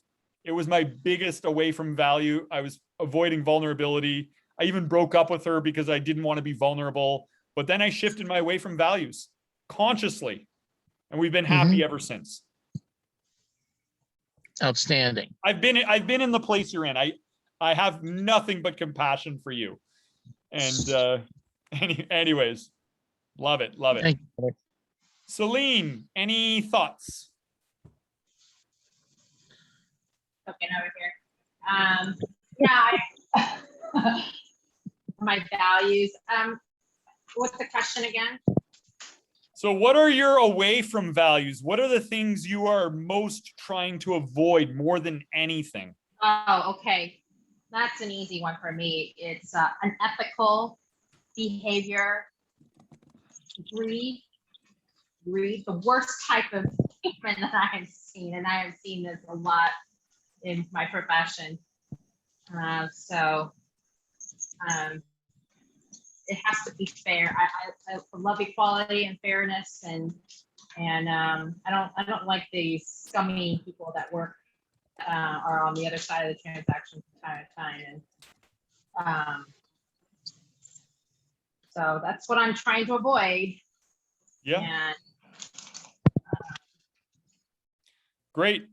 It was my biggest away from value. I was avoiding vulnerability. I even broke up with her because I didn't want to be vulnerable. But then I shifted my away from values consciously. And we've been happy ever since. Outstanding. I've been in the place you're in. I have nothing but compassion for you. And anyways, love it. Thank you. Celine, any thoughts? Okay, over here. My values. What's the question again? So what are your away from values? What are the things you are most trying to avoid more than anything? Oh, okay. That's an easy one for me. It's unethical behavior, greed, the worst type of human that I have seen. And I have seen this a lot in my profession. It has to be fair. I love equality and fairness, and I don't like the scummy people that work are on the other side of the transaction from time to time. And so that's what I'm trying to avoid. Yeah. And Great.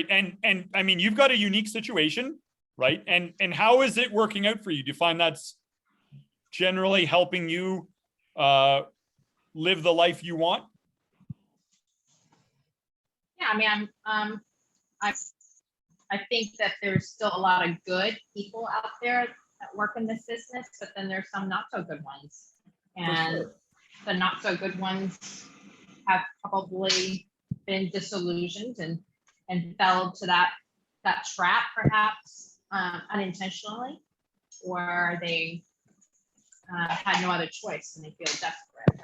And I mean, you've got a unique situation, right? And how is it working out for you? Do you find that's generally helping you live the life you want? yeah, I mean, I think that there's still a lot of good people out there that work in this business, but then there's some not so good ones. And sure. the not so good ones have probably been disillusioned and fell to that trap, perhaps unintentionally, or they had no other choice and they feel desperate.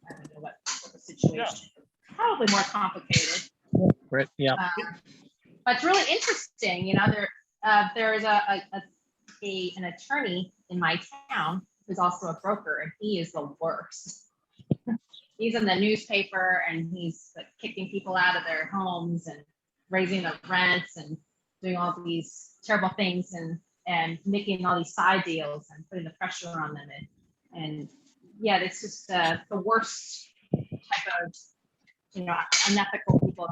I don't know what the situation is. Probably more complicated. Right, yeah. But it's really interesting, you know, there is an attorney in my town who's also a broker, and he is the worst. He's in the newspaper and he's like kicking people out of their homes and raising the rents and doing all these terrible things and making all these side deals and putting the pressure on them. And yeah, it's just the worst type of, you know, unethical people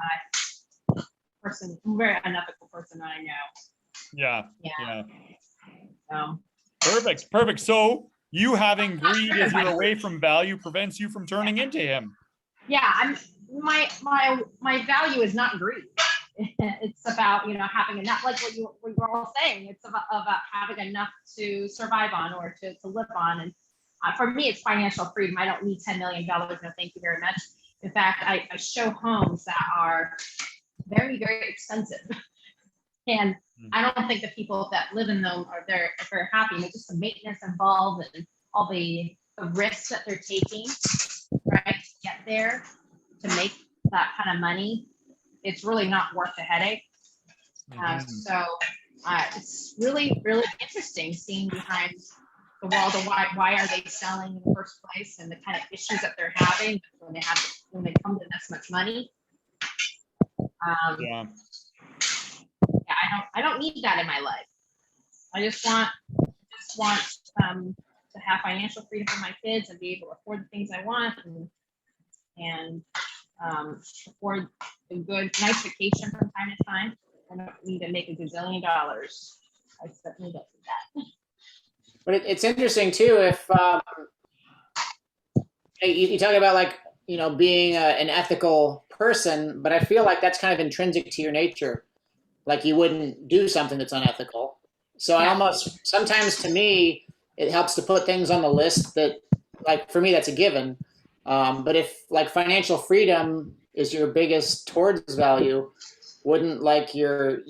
very unethical person that I know. Yeah. So. Perfect. So you having greed as your away from value prevents you from turning into him. Yeah, my value is not greed. It's about, you know, having enough, like what you were all saying. It's about having enough to survive on or to live on. And for me, it's financial freedom. I don't need $10 million. No, thank you very much. In fact, I show homes that are very, very expensive. And I don't think the people that live in them are very happy. It's just the maintenance involved and all the risks that they're taking, right, to get there, to make that kind of money. It's really not worth the headache. So it's really, really interesting seeing behind the wall the why are they selling in the first place and the kind of issues that they're having when they come to this much money. Yeah, I don't need that in my life. I just want to have financial freedom for my kids and be able to afford the things I want and afford a good, nice vacation from time to time. I don't need to make $1 gazillion. I certainly don't do that. But it's interesting too if you talk about, like, you know, being an ethical person, but I feel like that's kind of intrinsic to your nature. Like you wouldn't do something that's unethical. So I almost, sometimes to me, it helps to put things on the list that, like, for me, that's a given. But if like financial freedom is your biggest towards value, wouldn't like your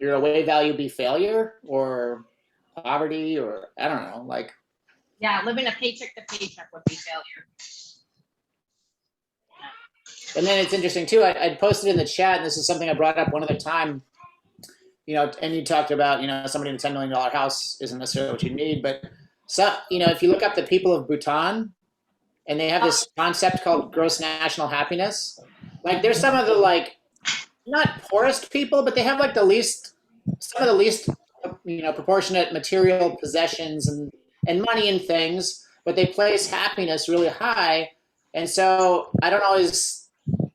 away value be failure or poverty or I don't know, like. Yeah, living a paycheck to paycheck would be failure. And then it's interesting too, I posted in the chat, and this is something I brought up one other time, you know, and you talked about, you know, somebody in a $10 million house isn't necessarily what you need, but so, you know, if you look up the people of Bhutan, and they have this concept called gross national happiness, like there's some of the, like, not poorest people, but they have like some of the least, you know, proportionate material possessions and money and things, but they place happiness really high. And so I don't always,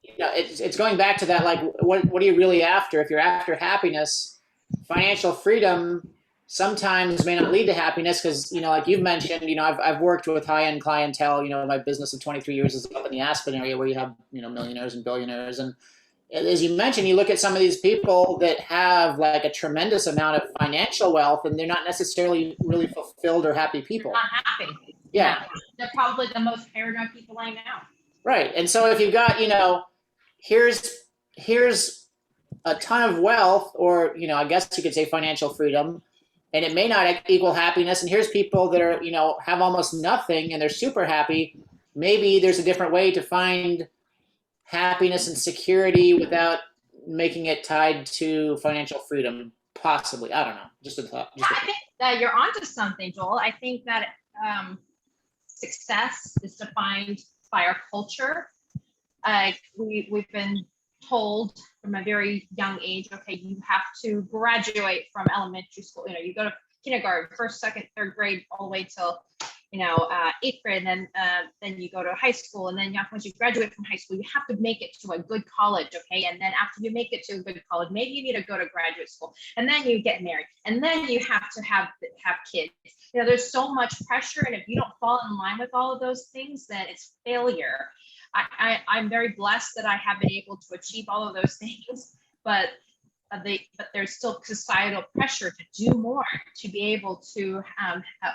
you know, it's going back to that, like, what are you really after? If you're after happiness, financial freedom sometimes may not lead to happiness because, you know, like you've mentioned, you know, I've worked with high-end clientele. You know, my business of 23 years is up in the Aspen area where you have, you know, millionaires and billionaires. And as you mentioned, you look at some of these people that have like a tremendous amount of financial wealth and they're not necessarily really fulfilled or happy people. Not happy. Yeah. They're probably the most paranoid people I know. Right. And so if you've got, you know, here's a ton of wealth, or, you know, I guess you could say financial freedom, and it may not equal happiness. And here's people that are, you know, have almost nothing and they're super happy. Maybe there's a different way to find happiness and security without making it tied to financial freedom. Possibly. I don't know. Just a thought. I think that you're onto something, Joel. I think that success is defined by our culture. We've been told from a very young age, okay, you have to graduate from elementary school. You know, you go to kindergarten, first, second, third grade, all the way till, you know, eighth grade, and then you go to high school, and then once you graduate from high school, you have to make it to a good college, okay? And then after you make it to a good college, maybe you need to go to graduate school, and then you get married, and then you have to have kids. You know, there's so much pressure, and if you don't fall in line with all of those things, then it's failure. I'm very blessed that I have been able to achieve all of those things, but there's still societal pressure to do more, to be able to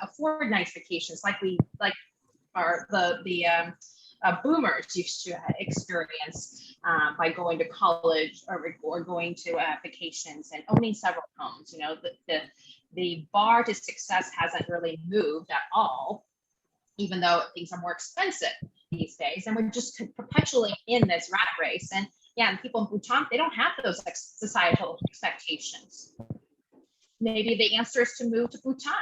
afford nice vacations, like the boomers used to experience by going to college or going to vacations and owning several homes. You know, the bar to success hasn't really moved at all, even though things are more expensive these days, and we're just perpetually in this rat race. And yeah, and people in Bhutan, they don't have those societal expectations. Maybe the answer is to move to Bhutan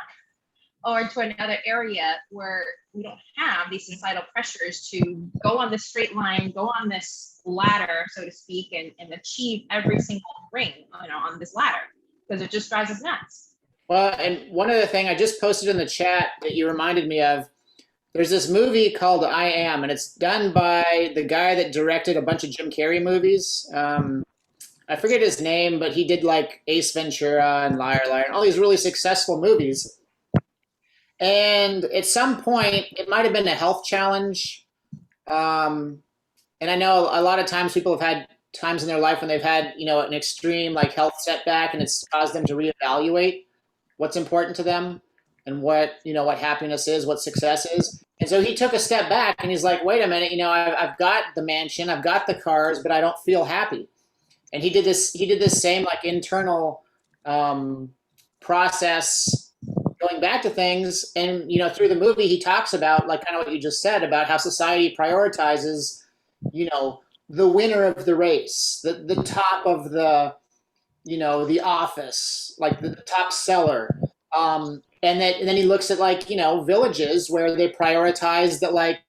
or to another area where we don't have these societal pressures to go on this straight line, go on this ladder, so to speak, and achieve every single ring, you know, on this ladder, because it just drives us nuts. Well, and one other thing I just posted in the chat that you reminded me of, there's this movie called I Am, and it's done by the guy that directed a bunch of Jim Carrey movies. I forget his name, but he did like Ace Ventura and Liar Liar and all these really successful movies. And at some point, it might have been a health challenge. And I know a lot of times people have had times in their life when they've had, you know, an extreme like health setback, and it's caused them to reevaluate what's important to them and what, you know, what happiness is, what success is. And so he took a step back and he's like, wait a minute, you know, I've got the mansion, I've got the cars, but I don't feel happy. And he did this same like internal process going back to things. And, you know, through the movie, he talks about like kind of what you just said about how society prioritizes, you know, the winner of the race, the top of the, you know, the office, like the top seller. And then he looks at like, you know, villages where they prioritize that, like,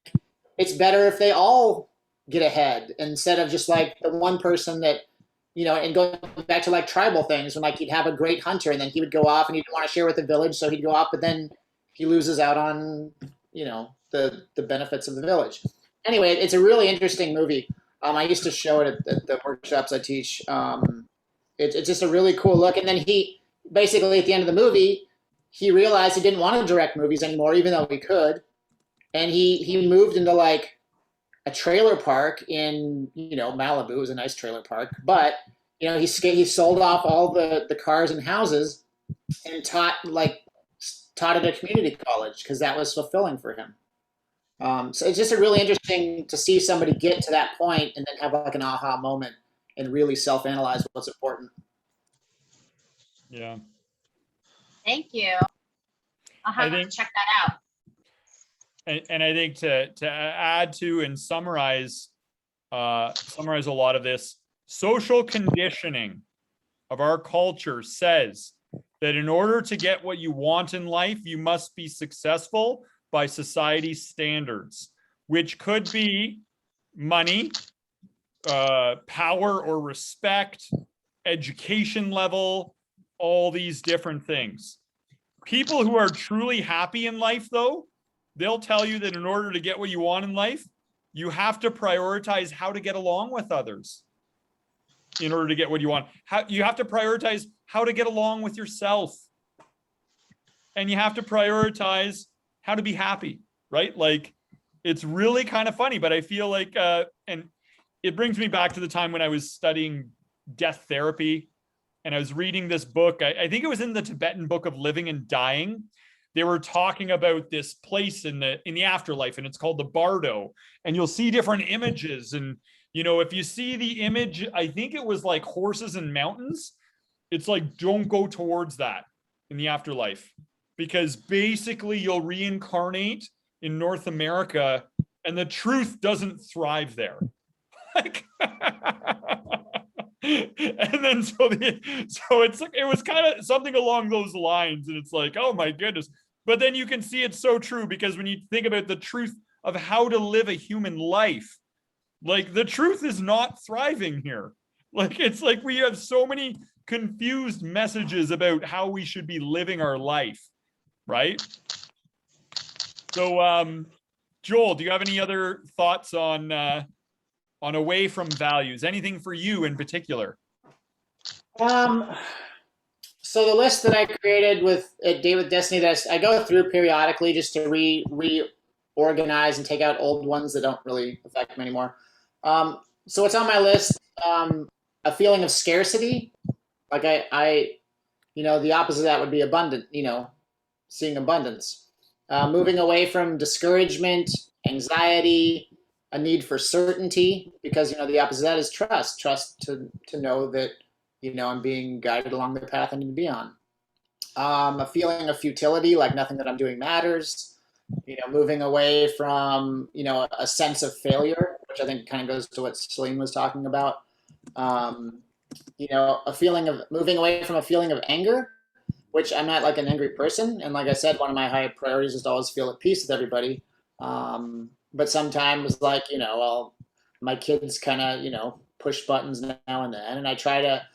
it's better if they all get ahead instead of just like the one person that, you know, and going back to like tribal things when like he'd have a great hunter and then he would go off and he didn't want to share with the village. So he'd go off, but then he loses out on, you know, the benefits of the village. Anyway, it's a really interesting movie. I used to show it at the workshops I teach. It's just a really cool look. And then he basically at the end of the movie, he realized he didn't want to direct movies anymore, even though he could. And he moved into like a trailer park in, you know, Malibu. It was a nice trailer park. But, you know, he sold off all the cars and houses and taught at a community college because that was fulfilling for him. So it's just a really interesting to see somebody get to that point and then have like an aha moment and really self-analyze what's important. Yeah. Thank you. I'll have to check that out. And I think to add to and summarize a lot of this, social conditioning of our culture says that in order to get what you want in life, you must be successful by society's standards, which could be money, power or respect, education level, all these different things. People who are truly happy in life, though, they'll tell you that in order to get what you want in life, you have to prioritize how to get along with others in order to get what you want. You have to prioritize how to get along with yourself. And you have to prioritize how to be happy, right? Like, it's really kind of funny, but I feel like, and it brings me back to the time when I was studying death therapy. And I was reading this book. I think it was in the Tibetan book of Living and Dying. They were talking about this place in the afterlife, and it's called the Bardo. And you'll see different images. And, you know, if you see the image, I think it was like horses and mountains. It's like, don't go towards that in the afterlife, because basically you'll reincarnate in North America and the truth doesn't thrive there. Like, and then so it's like, it was kind of something along those lines, and it's like, oh my goodness. But then you can see it's so true, because when you think about the truth of how to live a human life, Like the truth is not thriving here. Like it's like we have so many confused messages about how we should be living our life, right? So Joel, do you have any other thoughts on away from values? Anything for you in particular? So the list that I created with Date with Destiny that I go through periodically just to reorganize and take out old ones that don't really affect me anymore. So what's on my list? A feeling of scarcity. Like the opposite of that would be abundant, seeing abundance. Moving away from discouragement, anxiety, a need for certainty, because, the opposite of that is trust to know that, I'm being guided along the path I need to be on. A feeling of futility, like nothing that I'm doing matters. Moving away from, a sense of failure, which I think kind of goes to what Celine was talking about. A feeling of moving away from a feeling of anger, which I'm not like an angry person. And like I said, one of my high priorities is to always feel at peace with everybody. But sometimes like, my kids kind of, push buttons now and then. And I try to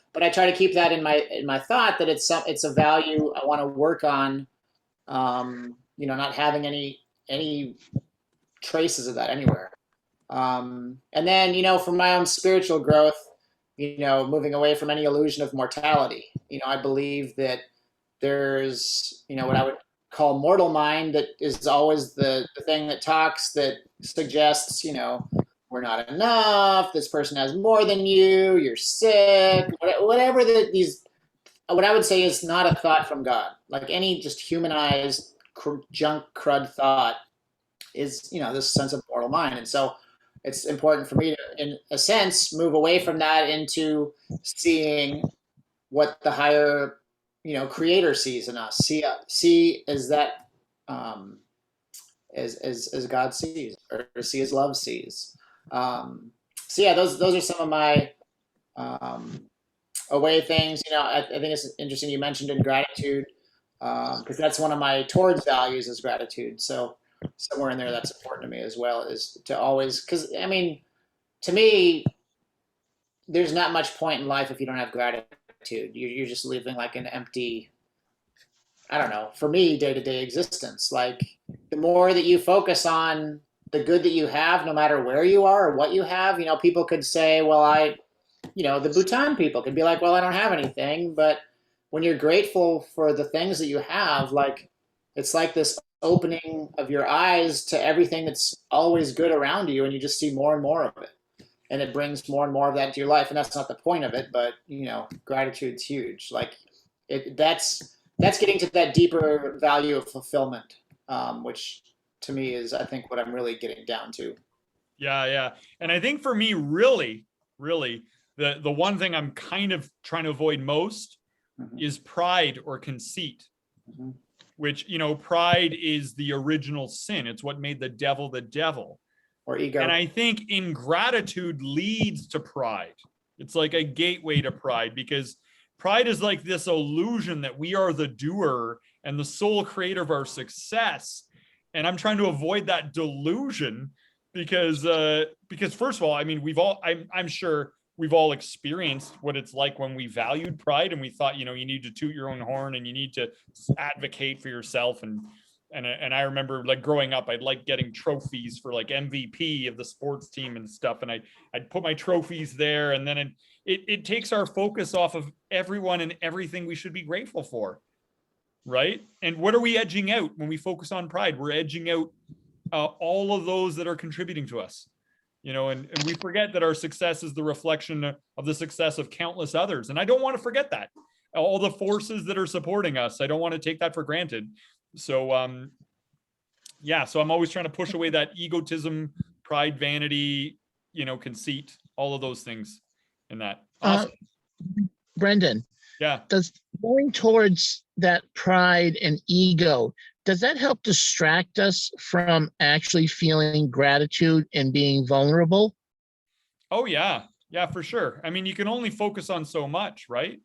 keep that in my thought that it's a value I want to work on, not having any traces of that anywhere. And then, for my own spiritual growth, moving away from any illusion of mortality. I believe that there's, what I would call mortal mind that is always the thing that talks, that suggests, we're not enough, this person has more than you, you're sick, whatever what I would say is not a thought from God. Like any just humanized junk crud thought is, this sense of mortal mind. And so it's important for me to, in a sense, move away from that into seeing what the higher, creator sees in us. See as that, as God sees, or see as love sees. So yeah, those are some of my away things. I think it's interesting you mentioned in gratitude, because that's one of my towards values is gratitude. So somewhere in there, that's important to me as well, is to always, because to me, there's not much point in life if you don't have gratitude. You're just living like an empty, I don't know, for me, day-to-day existence. Like the more that you focus on the good that you have, no matter where you are or what you have, people could say, well, the Bhutan people could be like, well, I don't have anything. But when you're grateful for the things that you have, like, it's like this opening of your eyes to everything that's always good around you. And you just see more and more of it. And it brings more and more of that into your life. And that's not the point of it, but, gratitude's huge. Like that's getting to that deeper value of fulfillment, which to me is, I think, what I'm really getting down to. Yeah. And I think for me, really, the one thing I'm kind of trying to avoid most is pride or conceit, which, pride is the original sin. It's what made the devil, or ego. And I think ingratitude leads to pride. It's like a gateway to pride, because pride is like this illusion that we are the doer and the sole creator of our success. And I'm trying to avoid that delusion because first of all, I'm sure we've all experienced what it's like when we valued pride and we thought, you need to toot your own horn and you need to advocate for yourself. And I remember like growing up, I'd like getting trophies for like MVP of the sports team and stuff. And I'd put my trophies there, and then it takes our focus off of everyone and everything we should be grateful for. Right. And what are we edging out when we focus on pride? We're edging out all of those that are contributing to us, and we forget that our success is the reflection of the success of countless others. And I don't want to forget that. All the forces that are supporting us, I don't want to take that for granted. So, so I'm always trying to push away that egotism, pride, vanity, conceit, all of those things in that. Awesome. Brendan. Yeah. Does going towards that pride and ego, does that help distract us from actually feeling gratitude and being vulnerable? Oh, yeah. Yeah, for sure. You can only focus on so much, right?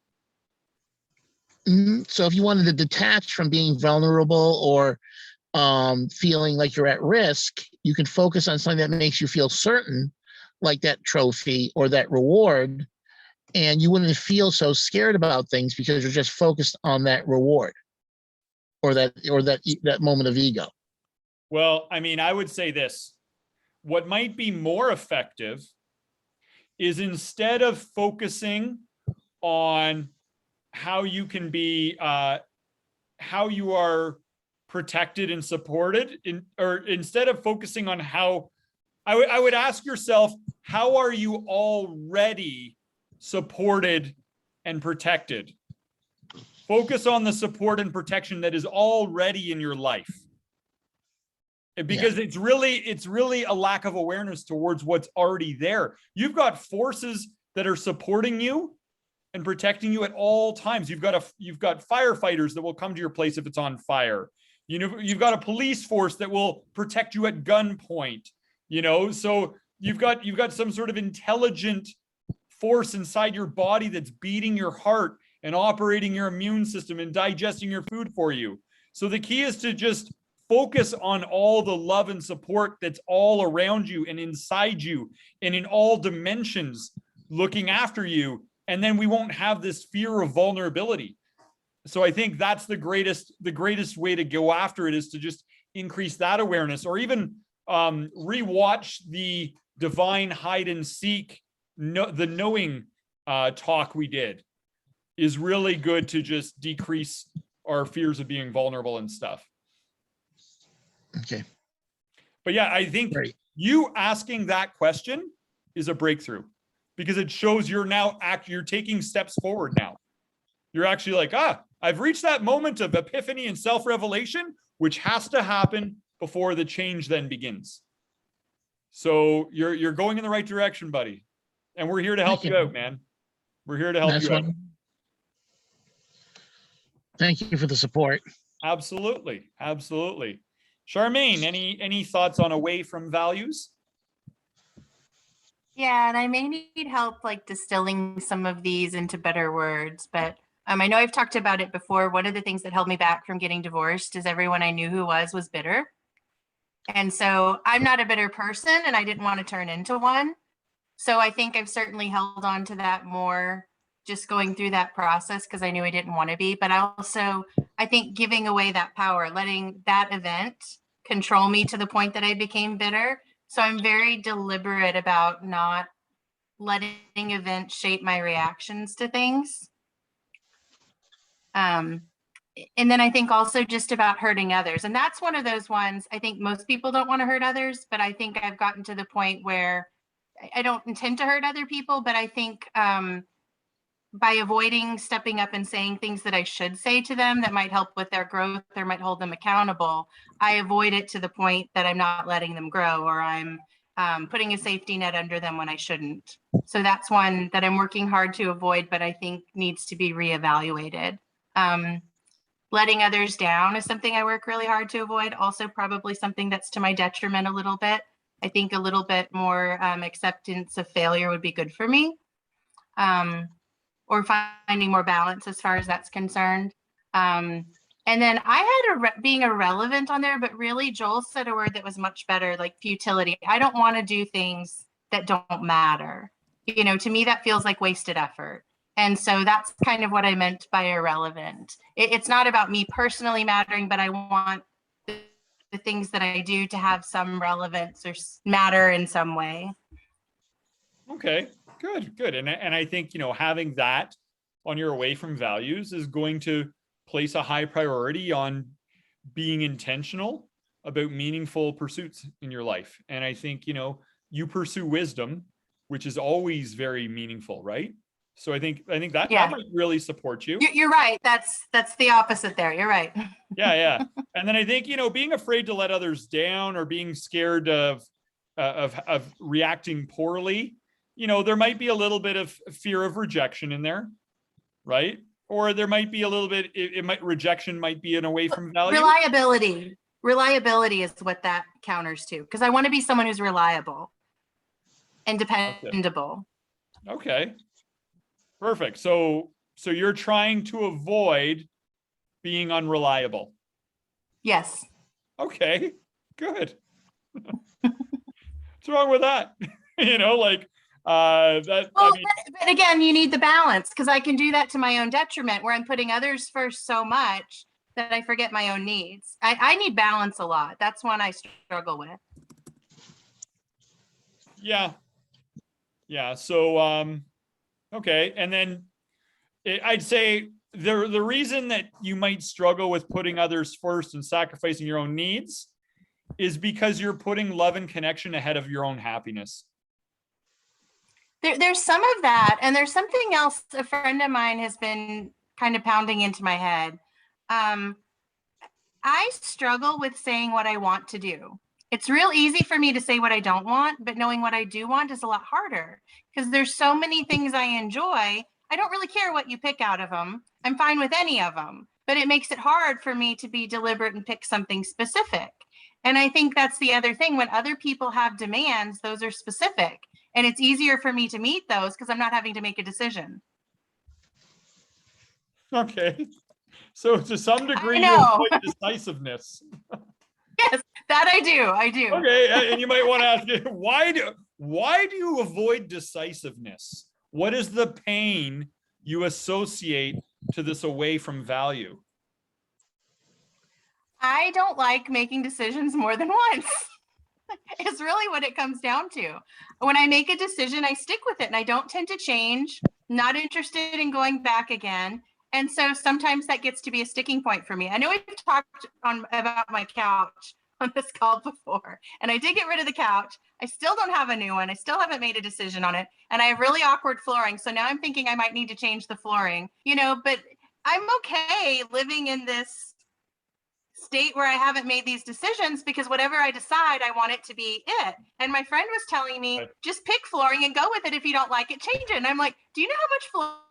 So if you wanted to detach from being vulnerable or feeling like you're at risk, you can focus on something that makes you feel certain, like that trophy or that reward, and you wouldn't feel so scared about things because you're just focused on that reward or that moment of ego. Well, I mean, I would say this. What might be more effective is, instead of focusing on how you can be, how you are protected and supported, or instead of focusing on how, I would ask yourself, how are you already supported and protected? Focus on the support and protection that is already in your life. Because it's really a lack of awareness towards what's already there. You've got forces that are supporting you and protecting you at all times. You've got firefighters that will come to your place if it's on fire. You know, you've got a police force that will protect you at gunpoint. You know, so you've got some sort of intelligent force inside your body that's beating your heart and operating your immune system and digesting your food for you. So the key is to just focus on all the love and support that's all around you and inside you and in all dimensions looking after you. And then we won't have this fear of vulnerability. So I think that's the greatest way to go after it, is to just increase that awareness, or even rewatch the Divine Hide and Seek, the knowing talk we did is really good to just decrease our fears of being vulnerable and stuff. Okay. But yeah, I think you asking that question is a breakthrough, because it shows you're taking steps forward now. You're actually like, I've reached that moment of epiphany and self-revelation, which has to happen before the change then begins. So you're going in the right direction, buddy. And we're here to help you out, man. We're here to help you out. Thank you for the support. Absolutely. Absolutely. Charmaine, any thoughts on away from values? Yeah, and I may need help like distilling some of these into better words, but I know I've talked about it before. One of the things that held me back from getting divorced is everyone I knew who was bitter. And so I'm not a bitter person, and I didn't want to turn into one. So I think I've certainly held on to that more just going through that process, because I knew I didn't want to be. But I think giving away that power, letting that event control me to the point that I became bitter. So I'm very deliberate about not letting events shape my reactions to things. And then I think also just about hurting others. And that's one of those ones, I think most people don't want to hurt others, but I think I've gotten to the point where I don't intend to hurt other people, but I think by avoiding stepping up and saying things that I should say to them that might help with their growth or might hold them accountable, I avoid it to the point that I'm not letting them grow, or I'm putting a safety net under them when I shouldn't. So that's one that I'm working hard to avoid, but I think needs to be reevaluated. Letting others down is something I work really hard to avoid. Also, probably something that's to my detriment a little bit. I think a little bit more acceptance of failure would be good for me. Or finding more balance as far as that's concerned. And then I had being irrelevant on there, but really Joel said a word that was much better, like futility. I don't want to do things that don't matter. You know, to me, that feels like wasted effort. And so that's kind of what I meant by irrelevant. It's not about me personally mattering, but I want the things that I do to have some relevance or matter in some way. Okay, good. And I think, having that on your away from values is going to place a high priority on being intentional about meaningful pursuits in your life. And I think, you pursue wisdom, which is always very meaningful, right? So I think that might really support you. You're right. That's the opposite there. You're right. Yeah. And then I think, being afraid to let others down or being scared of reacting poorly, there might be a little bit of fear of rejection in there, right? Or there might be a little bit, rejection might be an away from value. Reliability is what that counters to, because I want to be someone who's reliable and dependable. Okay. Perfect. So you're trying to avoid being unreliable. Yes. Okay, good. What's wrong with that? you know, like that. Well, I mean, but again, you need the balance, because I can do that to my own detriment, where I'm putting others first so much that I forget my own needs. I need balance a lot. That's one I struggle with. yeah. So, okay. And then I'd say the reason that you might struggle with putting others first and sacrificing your own needs is because you're putting love and connection ahead of your own happiness. There's some of that, and there's something else a friend of mine has been kind of pounding into my head. I struggle with saying what I want to do. It's real easy for me to say what I don't want, but knowing what I do want is a lot harder, because there's so many things I enjoy. I don't really care what you pick out of them. I'm fine with any of them, but it makes it hard for me to be deliberate and pick something specific. And I think that's the other thing. When other people have demands, those are specific. And it's easier for me to meet those because I'm not having to make a decision. Okay. So to some degree, you know. avoid decisiveness. Yes, that I do. I do. Okay. And you might want to ask, why do you avoid decisiveness? What is the pain you associate to this away from value? I don't like making decisions more than once. It's really what it comes down to. When I make a decision, I stick with it and I don't tend to change. Not interested in going back again. And so sometimes that gets to be a sticking point for me. I know we've talked about my couch on this call before, and I did get rid of the couch. I still don't have a new one. I still haven't made a decision on it. And I have really awkward flooring. So now I'm thinking I might need to change the flooring, but I'm okay living in this state where I haven't made these decisions, because whatever I decide, I want it to be it. And my friend was telling me, Right. just pick flooring and go with it. If you don't like it, change it. And I'm like, do you know how much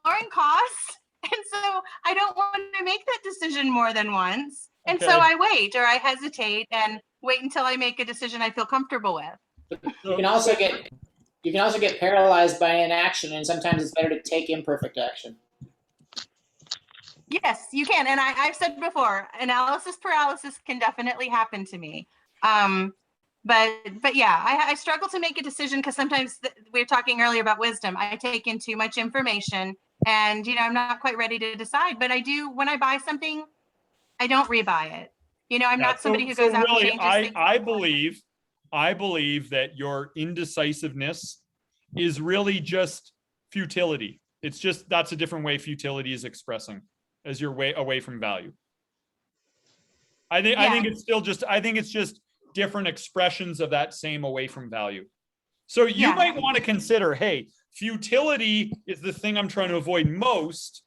flooring costs? And so I don't want to make that decision more than once. And so Okay. I wait, or I hesitate and wait until I make a decision I feel comfortable with. You can also get paralyzed by inaction, and sometimes it's better to take imperfect action. Yes, you can. And I've said before, analysis paralysis can definitely happen to me. But yeah, I struggle to make a decision because sometimes we were talking earlier about wisdom. I take in too much information and, I'm not quite ready to decide. But I do, when I buy something, I don't rebuy it. I'm not somebody who goes out and changes things. I believe that your indecisiveness is really just futility. It's just, that's a different way futility is expressing as your way away from value. I think it's just different expressions of that same away from value. So you might want to consider, hey, futility is the thing I'm trying to avoid most,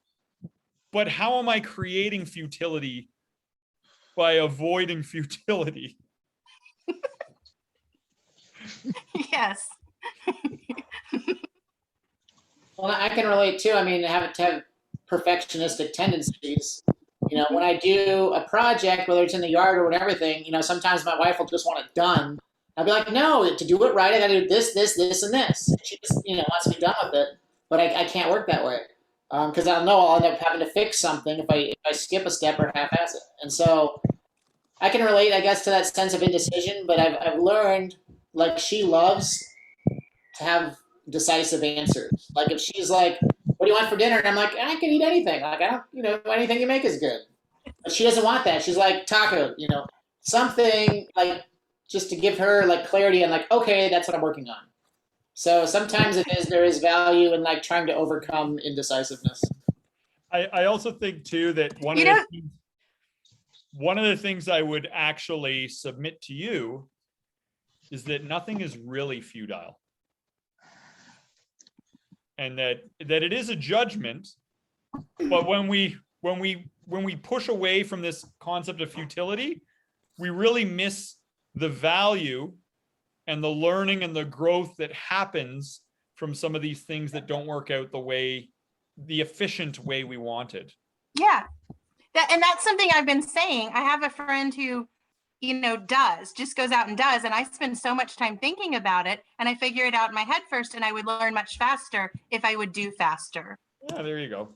but how am I creating futility by avoiding futility? Yes. Well, I can relate too. I mean, I have perfectionistic tendencies. When I do a project, whether it's in the yard or whatever thing, sometimes my wife will just want it done. I'll be like, no, to do it right, I got to do this, this, this, and this. And she just, wants to be done with it. But I can't work that way because I'll know I'll end up having to fix something if I skip a step or half-ass it. And so I can relate, I guess, to that sense of indecision. But I've learned, like, she loves to have decisive answers. Like if she's like, what do you want for dinner? And I'm like, I can eat anything. Like, I don't, anything you make is good. But she doesn't want that. She's like, taco, something like just to give her like clarity and like, okay, that's what I'm working on. So sometimes there is value in like trying to overcome indecisiveness. I also think too that one of the things I would actually submit to you is that nothing is really futile. And that it is a judgment, but when we push away from this concept of futility, we really miss the value and the learning and the growth that happens from some of these things that don't work out the efficient way we wanted. Yeah, and that's something I've been saying. I have a friend who just goes out and does. And I spend so much time thinking about it, and I figure it out in my head first, and I would learn much faster if I would do faster. Yeah, there you go.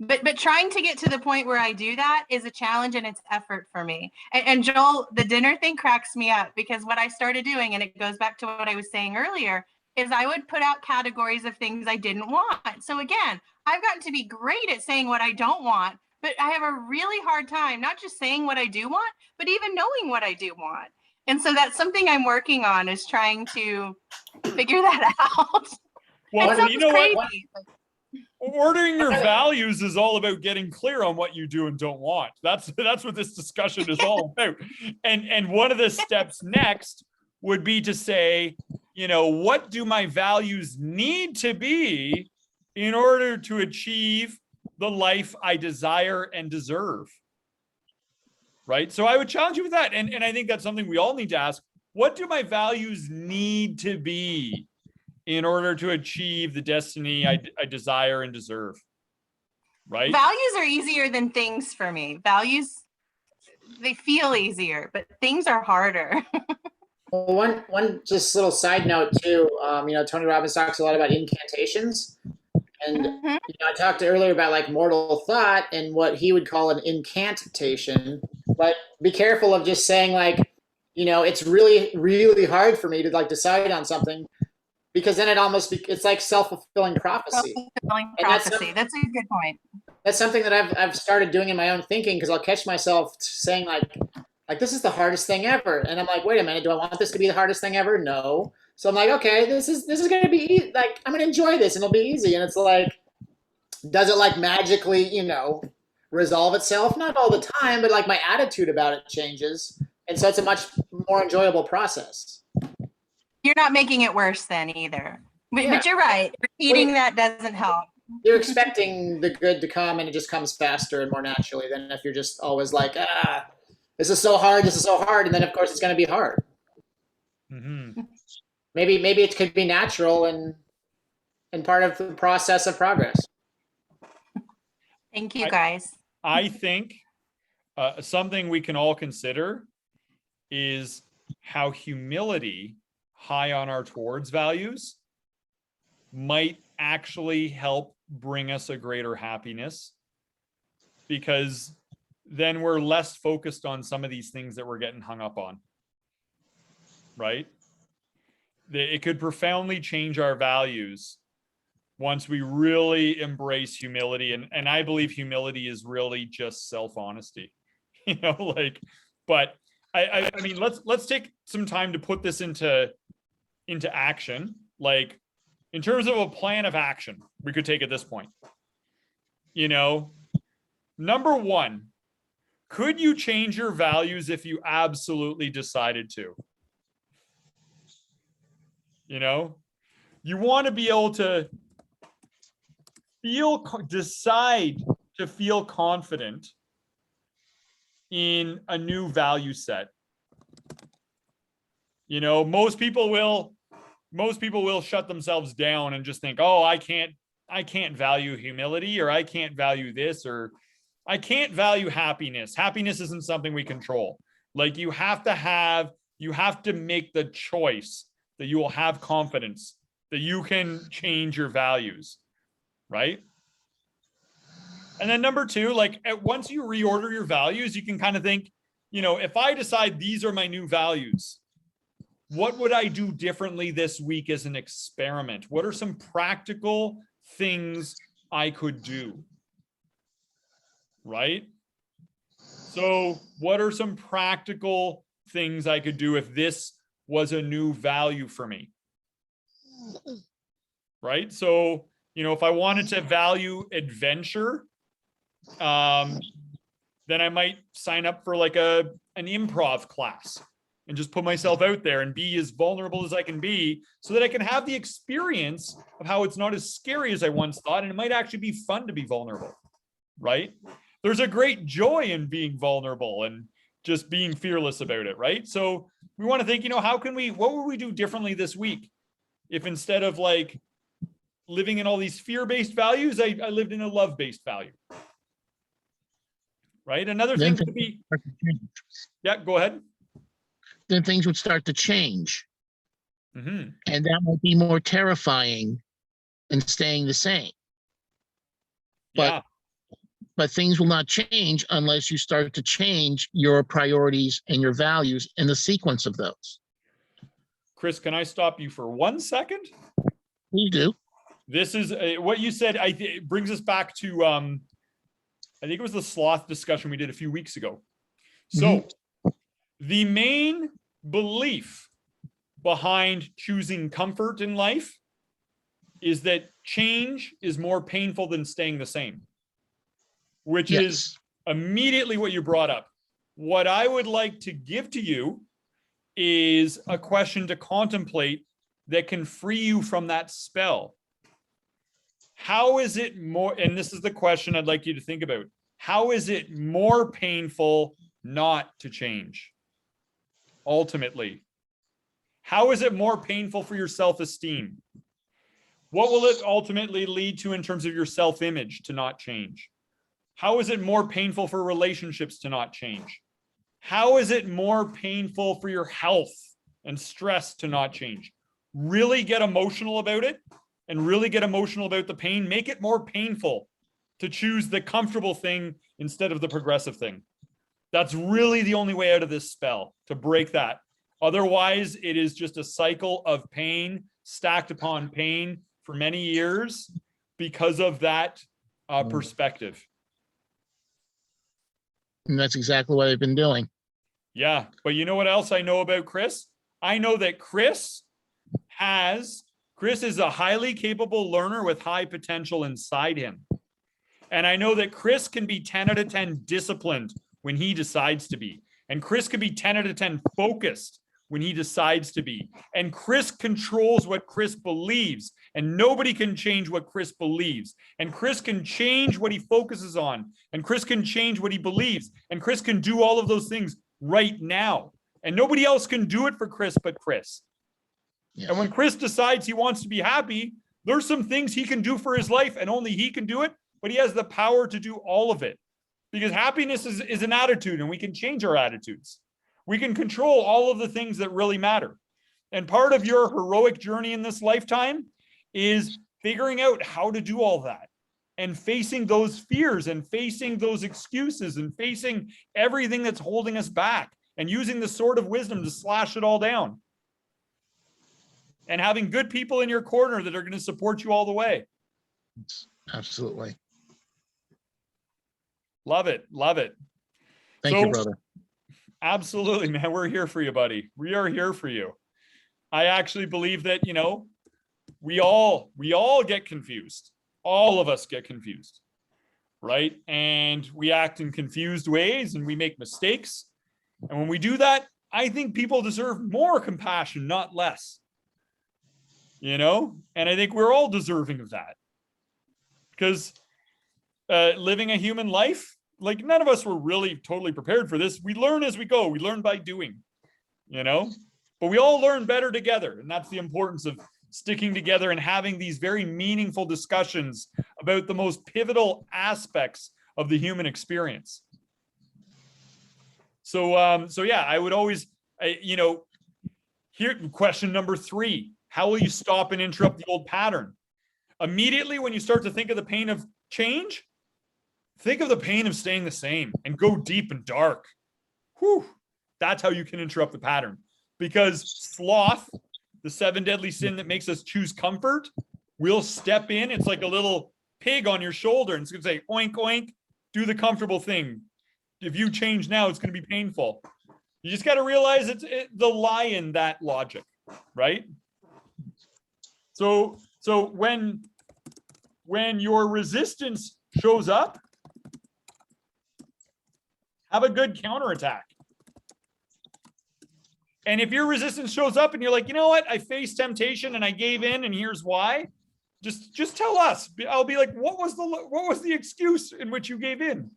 But trying to get to the point where I do that is a challenge, and it's effort for me. And Joel, the dinner thing cracks me up, because what I started doing, and it goes back to what I was saying earlier, is I would put out categories of things I didn't want. So again, I've gotten to be great at saying what I don't want, but I have a really hard time not just saying what I do want, but even knowing what I do want. And so that's something I'm working on, is trying to figure that out. Well, It sounds you know crazy, what? but Ordering your values is all about getting clear on what you do and don't want. That's what this discussion is all about. And one of the steps next would be to say, you know, what do my values need to be in order to achieve the life I desire and deserve? Right? So I would challenge you with that. And I think that's something we all need to ask. What do my values need to be in order to achieve the destiny I desire and deserve? Right? values are easier than things for me. Values, they feel easier, but things are harder. Well, one just little side note too. You know, Tony Robbins talks a lot about incantations, and Mhm. you know, I talked earlier about like mortal thought and what he would call an incantation. But be careful of just saying like, you know, it's really, really hard for me to like decide on something, because then it's like self-fulfilling prophecy. Self-fulfilling And that's prophecy. That's a good point. That's something that I've started doing in my own thinking, because I'll catch myself saying like this is the hardest thing ever, and I'm like, wait a minute, do I want this to be the hardest thing ever? No. So I'm like, okay, this is going to be like, I'm going to enjoy this and it'll be easy. And it's like, does it like magically, you know, resolve itself? Not all the time, but like my attitude about it changes, and so it's a much more enjoyable process. You're not making it worse then either. But, Yeah. but you're right. Repeating that doesn't help. You're expecting the good to come, and it just comes faster and more naturally than if you're just always like, this is so hard, and then of course it's going to be hard. Mm-hmm. Maybe it could be natural and part of the process of progress. Thank you, guys. I think something we can all consider is how humility, high on our towards values, might actually help bring us a greater happiness, because then we're less focused on some of these things that we're getting hung up on, right? It could profoundly change our values once we really embrace humility. And I believe humility is really just self-honesty, you know, like, but I mean, let's take some time to put this into action. Like, in terms of a plan of action, we could take at this point, you know, number one, could you change your values if you absolutely decided to? You know, you want to be able to decide to feel confident in a new value set. You know, most people will shut themselves down and just think, oh, I can't value humility, or I can't value this, or I can't value happiness. Happiness isn't something we control. Like, you have to make the choice that you will have confidence that you can change your values, right? And then number two, like, once you reorder your values, you can kind of think, you know, if I decide these are my new values, what would I do differently this week as an experiment? What are some practical things I could do? Right? So what are some practical things I could do if this was a new value for me? Right? So, you know, if I wanted to value adventure, then I might sign up for like an improv class and just put myself out there and be as vulnerable as I can be, so that I can have the experience of how it's not as scary as I once thought, and it might actually be fun to be vulnerable, right? There's a great joy in being vulnerable and just being fearless about it, right? So we want to think, you know, what would we do differently this week if, instead of like living in all these fear-based values, I lived in a love-based value, right? Another thing could be, yeah, go ahead. Then things would start to change. Mm-hmm. And that might be more terrifying than staying the same. Yeah. But things will not change unless you start to change your priorities and your values and the sequence of those. Chris, can I stop you for 1 second? You do. This is what you said. It brings us back to, I think it was the sloth discussion we did a few weeks ago. So the main belief behind choosing comfort in life is that change is more painful than staying the same, which is immediately what you brought up. What I would like to give to you is a question to contemplate that can free you from that spell. How is it more, and this is the question I'd like you to think about, how is it more painful not to change? Ultimately, how is it more painful for your self-esteem? What will it ultimately lead to in terms of your self-image to not change? How is it more painful for relationships to not change? How is it more painful for your health and stress to not change? Really get emotional about it and really get emotional about the pain. Make it more painful to choose the comfortable thing instead of the progressive thing. That's really the only way out of this spell, to break that. Otherwise, it is just a cycle of pain stacked upon pain for many years because of that perspective. And that's exactly what I've been doing. Yeah, but you know what else I know about Chris? I know that Chris is a highly capable learner with high potential inside him. And I know that Chris can be 10 out of 10 disciplined when he decides to be. And Chris can be 10 out of 10 focused when he decides to be. And Chris controls what Chris believes, and nobody can change what Chris believes. And Chris can change what he focuses on, and Chris can change what he believes, and Chris can do all of those things right now. And nobody else can do it for Chris but Chris. Yes. And when Chris decides he wants to be happy, there's some things he can do for his life, and only he can do it, but he has the power to do all of it. Because happiness is an attitude, and we can change our attitudes. We can control all of the things that really matter. And part of your heroic journey in this lifetime is figuring out how to do all that and facing those fears and facing those excuses and facing everything that's holding us back and using the sword of wisdom to slash it all down. And having good people in your corner that are going to support you all the way. Absolutely. Love it. Love it. Thank you, brother. Absolutely, man. We're here for you, buddy. We are here for you. I actually believe that, you know, we all get confused. All of us get confused, right? And we act in confused ways and we make mistakes. And when we do that, I think people deserve more compassion, not less. You know, and I think we're all deserving of that. Because living a human life, like none of us were really totally prepared for this. We learn as we go. We learn by doing, you know, but we all learn better together. And that's the importance of sticking together and having these very meaningful discussions about the most pivotal aspects of the human experience. So yeah, I would always, you know, here, question number 3, how will you stop and interrupt the old pattern? Immediately when you start to think of the pain of change, think of the pain of staying the same and go deep and dark. Whew. That's how you can interrupt the pattern. Because sloth, the 7 deadly sin that makes us choose comfort, will step in. It's like a little pig on your shoulder and it's going to say, oink, oink, do the comfortable thing. If you change now, it's going to be painful. You just got to realize it's the lie in that logic, right? So when your resistance shows up, have a good counterattack. And if your resistance shows up and you're like, you know what, I faced temptation and I gave in and here's why, just tell us. I'll be like, what was the excuse in which you gave in?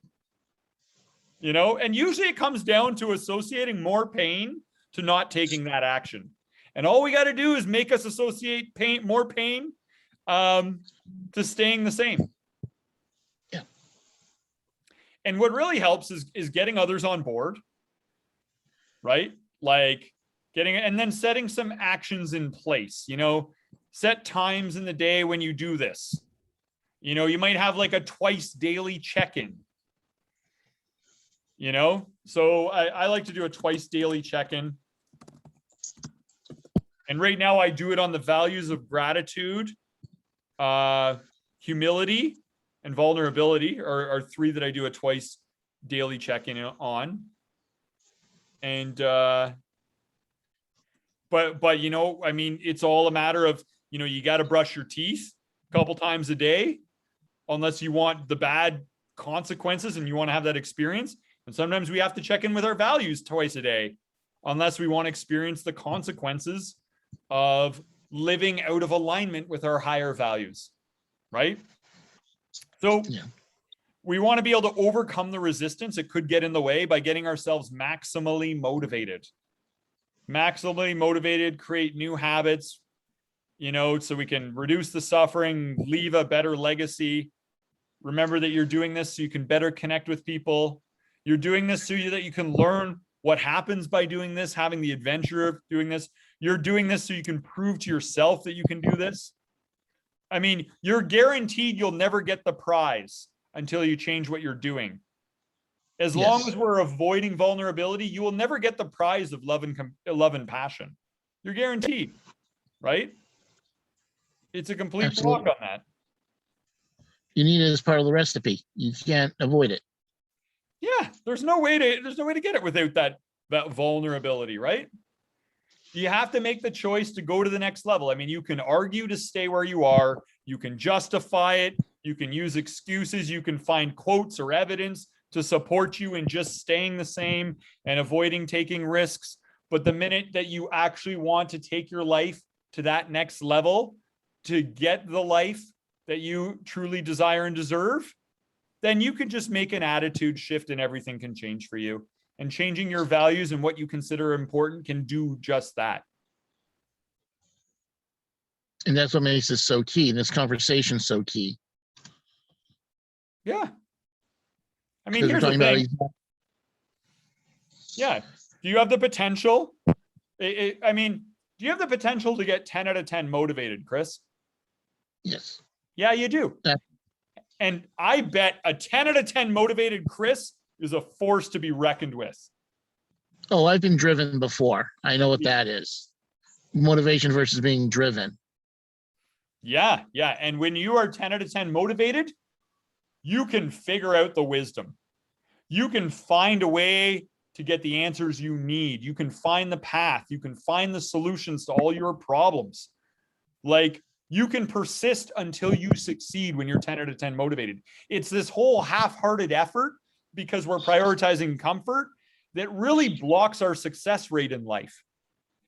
You know, and usually it comes down to associating more pain to not taking that action. And all we got to do is make us associate more pain to staying the same. Yeah. And what really helps is getting others on board, right? Like and then setting some actions in place, you know, set times in the day when you do this. You know, you might have like a twice daily check-in, you know? So I like to do a twice daily check-in. And right now I do it on the values of gratitude humility, and vulnerability are three that I do a twice daily check-in on. And but you know, I mean, it's all a matter of, you know, you got to brush your teeth a couple times a day, unless you want the bad consequences and you want to have that experience. And sometimes we have to check in with our values twice a day, unless we want to experience the consequences of living out of alignment with our higher values, right? So Yeah. we want to be able to overcome the resistance it could get in the way by getting ourselves maximally motivated. Maximally motivated, create new habits, you know, so we can reduce the suffering, leave a better legacy. Remember that you're doing this so you can better connect with people. You're doing this so that you can learn what happens by doing this, having the adventure of doing this. You're doing this so you can prove to yourself that you can do this. I mean, you're guaranteed you'll never get the prize until you change what you're doing. As long as we're avoiding vulnerability, you will never get the prize of love and passion. You're guaranteed, right? It's a complete block on that. You need it as part of the recipe. You can't avoid it. Yeah, there's no way to get it without that vulnerability, right? You have to make the choice to go to the next level. I mean, you can argue to stay where you are, you can justify it, you can use excuses, you can find quotes or evidence to support you in just staying the same and avoiding taking risks. But the minute that you actually want to take your life to that next level, to get the life that you truly desire and deserve, then you can just make an attitude shift and everything can change for you. And changing your values and what you consider important can do just that. And that's what makes this so key. And this conversation so key. Yeah. I mean, here's the thing. Yeah. Do you have the potential? I mean, do you have the potential to get 10 out of 10 motivated, Chris? Yes. Yeah, you do. And I bet a 10 out of 10 motivated Chris is a force to be reckoned with. Oh, I've been driven before. I know what that is. Motivation versus being driven. Yeah, yeah. And when you are 10 out of 10 motivated, you can figure out the wisdom. You can find a way to get the answers you need. You can find the path. You can find the solutions to all your problems. Like, you can persist until you succeed when you're 10 out of 10 motivated. It's this whole half-hearted effort because we're prioritizing comfort that really blocks our success rate in life.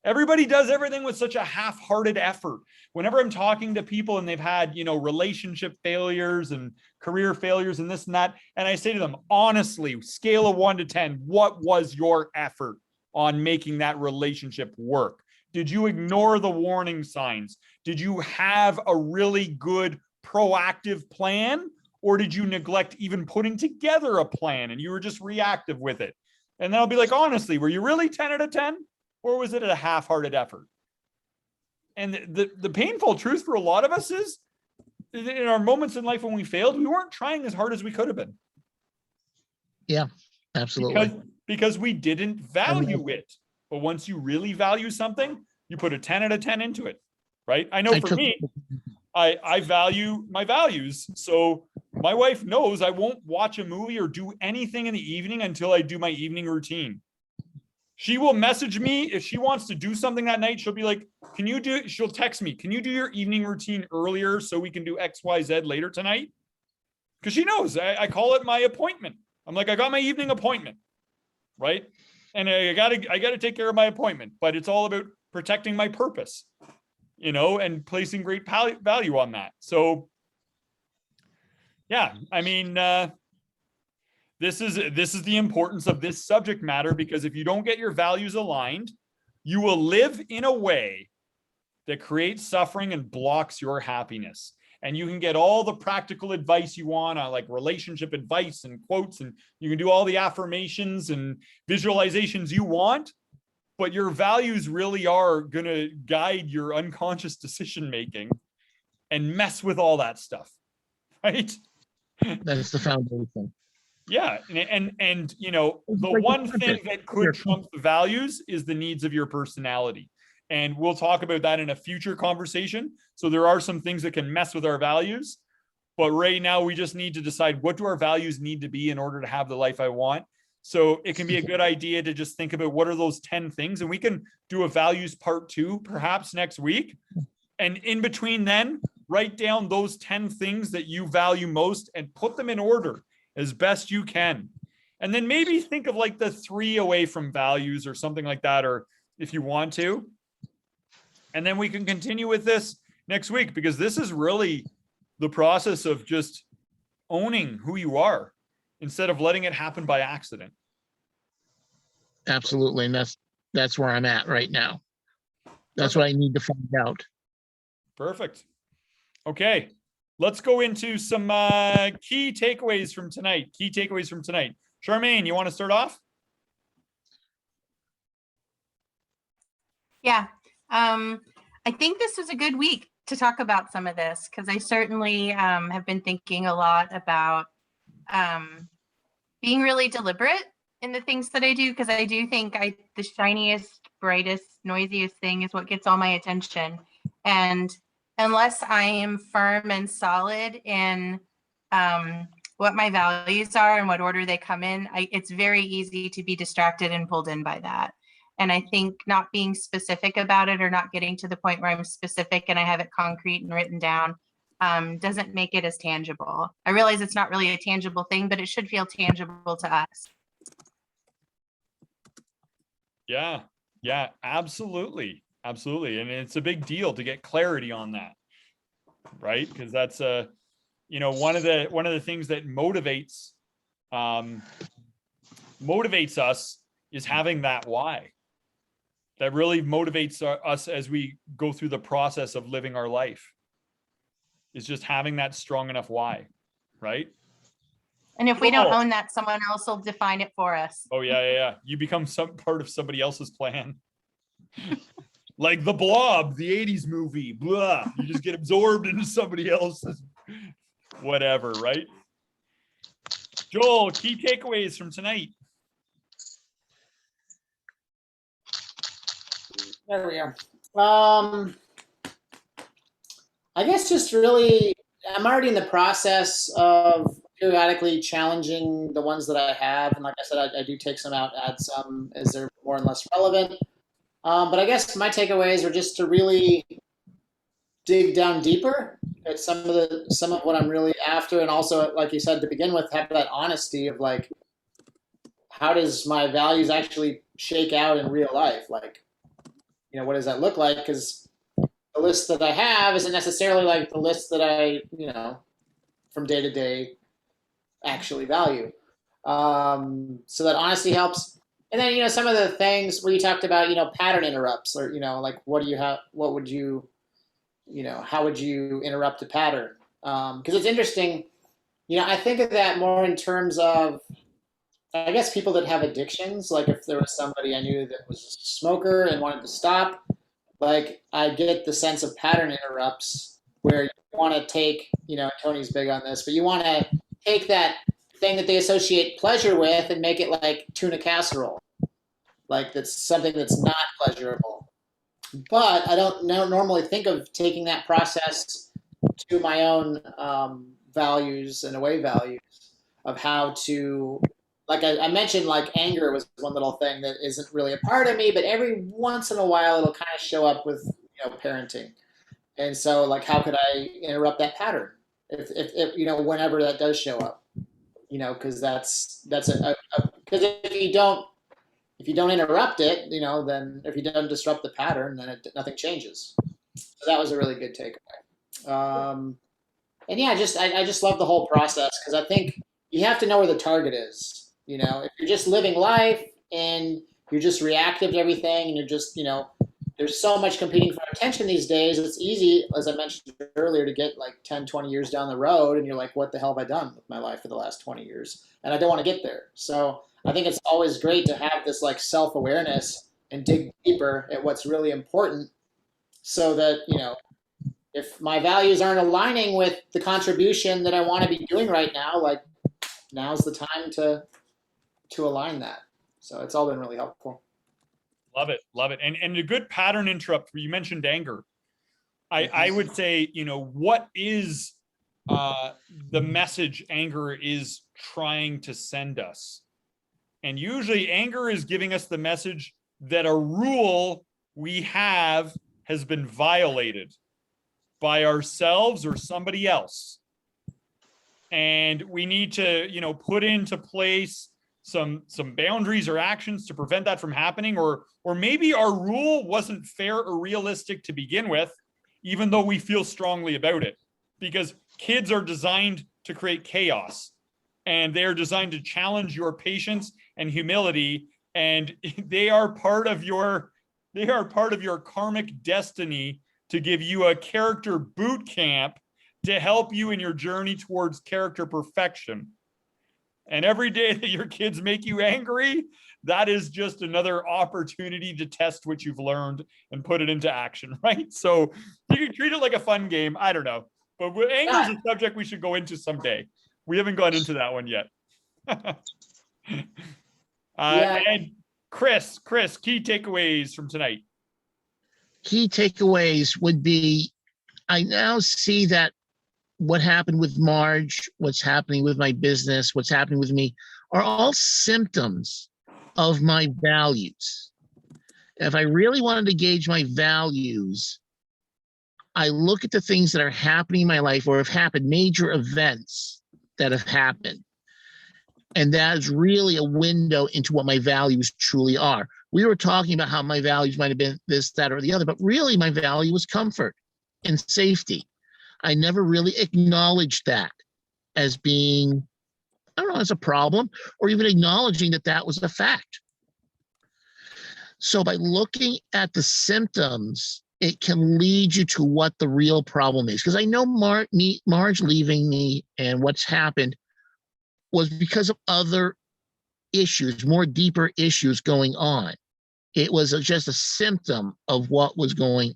Everybody does everything with such a half-hearted effort. Whenever I'm talking to people and they've had, you know, relationship failures and career failures and this and that, and I say to them, honestly, scale of 1 to 10, what was your effort on making that relationship work? Did you ignore the warning signs? Did you have a really good proactive plan? Or did you neglect even putting together a plan and you were just reactive with it? And then I'll be like, honestly, were you really 10 out of 10? Or was it a half-hearted effort? And the painful truth for a lot of us is, in our moments in life when we failed, we weren't trying as hard as we could have been. Yeah, absolutely. Because we didn't value it. But once you really value something, you put a 10 out of 10 into it, right? I know for me, I value my values. So my wife knows I won't watch a movie or do anything in the evening until I do my evening routine. She will message me if she wants to do something that night. She'll be like, she'll text me, can you do your evening routine earlier so we can do X, Y, Z later tonight? Because she knows I call it my appointment. I'm like, I got my evening appointment, right? And I gotta take care of my appointment, but it's all about protecting my purpose, you know, and placing great value on that. So yeah, I mean, this is the importance of this subject matter, because if you don't get your values aligned, you will live in a way that creates suffering and blocks your happiness. And you can get all the practical advice you want on, like, relationship advice and quotes, and you can do all the affirmations and visualizations you want, but your values really are going to guide your unconscious decision making and mess with all that stuff, right? That's the foundation. Yeah, and you know, the one thing that could trump the values is the needs of your personality. And we'll talk about that in a future conversation. So there are some things that can mess with our values. But right now, we just need to decide, what do our values need to be in order to have the life I want? So it can be a good idea to just think about what are those 10 things. And we can do a values part 2 perhaps next week. And in between then, write down those 10 things that you value most and put them in order as best you can. And then maybe think of like the 3 away from values or something like that, or if you want to. And then we can continue with this next week, because this is really the process of just owning who you are instead of letting it happen by accident. Absolutely. And that's where I'm at right now. That's what I need to find out. Perfect. Okay. Let's go into some key takeaways from tonight. Charmaine, you want to start off? Yeah. I think this was a good week to talk about some of this, because I certainly have been thinking a lot about being really deliberate in the things that I do, because I do think the shiniest, brightest, noisiest thing is what gets all my attention. And unless I am firm and solid in what my values are and what order they come in, it's very easy to be distracted and pulled in by that. And I think not being specific about it, or not getting to the point where I'm specific and I have it concrete and written down, doesn't make it as tangible. I realize it's not really a tangible thing, but it should feel tangible to us. Yeah, absolutely. And it's a big deal to get clarity on that, right? Because that's one of the things that motivates us is having that why. That really motivates us as we go through the process of living our life. Is just having that strong enough why, right? And if we don't own that, someone else will define it for us. Oh yeah. You become some part of somebody else's plan. Like The Blob, the 80s movie. Blah. You just get absorbed into somebody else's whatever, right? Joel, key takeaways from tonight. There we are. I guess just really, I'm already in the process of periodically challenging the ones that I have. And like I said, I do take some out, add some as they're more and less relevant. But I guess my takeaways are just to really dig down deeper at some of what I'm really after. And also, like you said, to begin with, have that honesty of like, how does my values actually shake out in real life? Like, what does that look like? Because the list that I have isn't necessarily like the list that I, from day to day actually value. So that honesty helps. And then, some of the things where you talked about, pattern interrupts, or, like, how would you interrupt a pattern? Because it's interesting, I think of that more in terms of, I guess, people that have addictions. Like if there was somebody I knew that was a smoker and wanted to stop, like I get the sense of pattern interrupts where you want to take, Tony's big on this, but you want to take that thing that they associate pleasure with and make it like tuna casserole. Like that's something that's not pleasurable. But I don't normally think of taking that process to my own values and away values of how to, like I mentioned, like anger was one little thing that isn't really a part of me, but every once in a while it'll kind of show up with parenting. And so like, how could I interrupt that pattern if whenever that does show up, because that's because if you don't interrupt it, then if you don't disrupt the pattern, then nothing changes. So that was a really good takeaway. And yeah, I just love the whole process, because I think you have to know where the target is. If you're just living life and you're just reactive to everything, and you're just, there's so much competing for attention these days. It's easy, as I mentioned earlier, to get like 10, 20 years down the road and you're like, what the hell have I done with my life for the last 20 years? And I don't want to get there. So I think it's always great to have this like self-awareness and dig deeper at what's really important, so that, if my values aren't aligning with the contribution that I want to be doing right now, like now's the time to align that. So it's all been really helpful. Love it. Love it. And a good pattern interrupt. You mentioned anger. I would say, what is the message anger is trying to send us? And usually anger is giving us the message that a rule we have has been violated by ourselves or somebody else. And we need to, put into place some boundaries or actions to prevent that from happening, or maybe our rule wasn't fair or realistic to begin with, even though we feel strongly about it, because kids are designed to create chaos, and they are designed to challenge your patience and humility, and they are part of your karmic destiny to give you a character boot camp to help you in your journey towards character perfection. And every day that your kids make you angry, that is just another opportunity to test what you've learned and put it into action, right? So you can treat it like a fun game. I don't know. But anger is a subject we should go into someday. We haven't gone into that one yet. And Chris, key takeaways from tonight. Key takeaways would be, I now see that what happened with Marge, what's happening with my business, what's happening with me are all symptoms of my values. If I really wanted to gauge my values, I look at the things that are happening in my life or have happened, major events that have happened. And that is really a window into what my values truly are. We were talking about how my values might have been this, that, or the other, but really my value was comfort and safety. I never really acknowledged that as being, I don't know, as a problem, or even acknowledging that that was a fact. So by looking at the symptoms, it can lead you to what the real problem is. Because I know Marge leaving me and what's happened was because of other issues, more deeper issues going on. It was just a symptom of what was going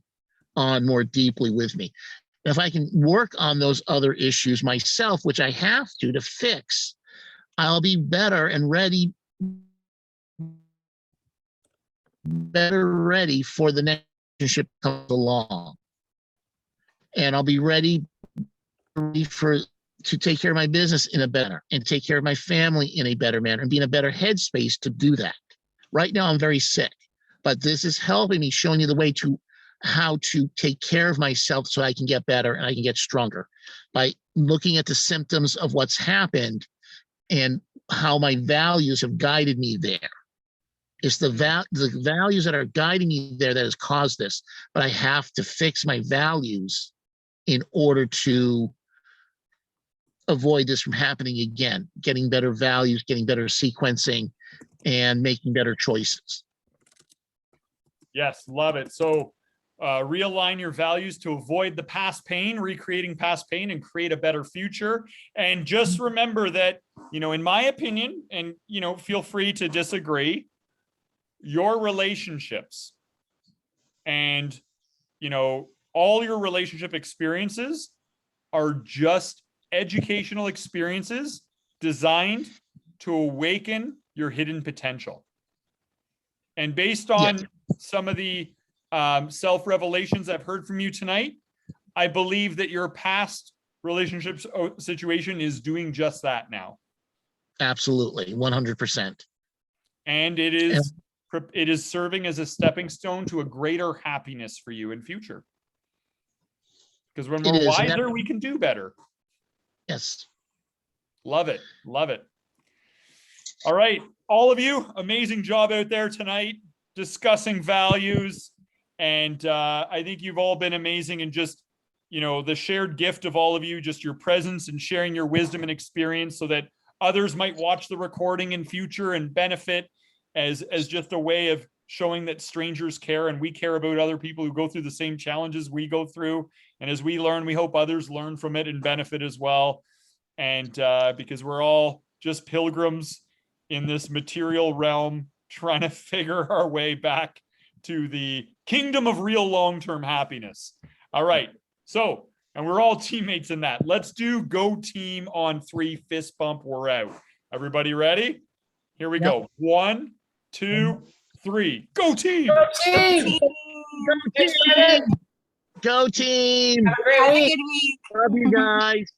on more deeply with me. If I can work on those other issues myself, which I have to fix, I'll be better and ready for the next relationship that comes along. And I'll be ready to take care of my business in a better, and take care of my family in a better manner, and be in a better headspace to do that. Right now, I'm very sick, but this is helping me, showing you the way to how to take care of myself so I can get better and I can get stronger by looking at the symptoms of what's happened and how my values have guided me there. It's the values that are guiding me there that has caused this, but I have to fix my values in order to avoid this from happening again, getting better values, getting better sequencing, and making better choices. Yes, love it. So realign your values to avoid the past pain, recreating past pain, and create a better future. And just remember that, in my opinion, and, feel free to disagree, your relationships and, all your relationship experiences are just educational experiences designed to awaken your hidden potential. And based on some of the self-revelations I've heard from you tonight, I believe that your past relationships situation is doing just that now. Absolutely, 100%. And it is serving as a stepping stone to a greater happiness for you in future. Because when we're wiser, we can do better. Yes. Love it. Love it. All right. All of you, amazing job out there tonight discussing values. And I think you've all been amazing, and just, the shared gift of all of you, just your presence and sharing your wisdom and experience so that others might watch the recording in future and benefit as just a way of showing that strangers care, and we care about other people who go through the same challenges we go through. And as we learn, we hope others learn from it and benefit as well. And because we're all just pilgrims in this material realm, trying to figure our way back to the kingdom of real long-term happiness. All right. So, and we're all teammates in that. Let's do go team on 3. Fist bump. We're out. Everybody ready? Here we go. 1, 2, 3. Go team! Go team! Team. Thanks, Kevin. Go team. Have a great Have a week. good week. Love you guys.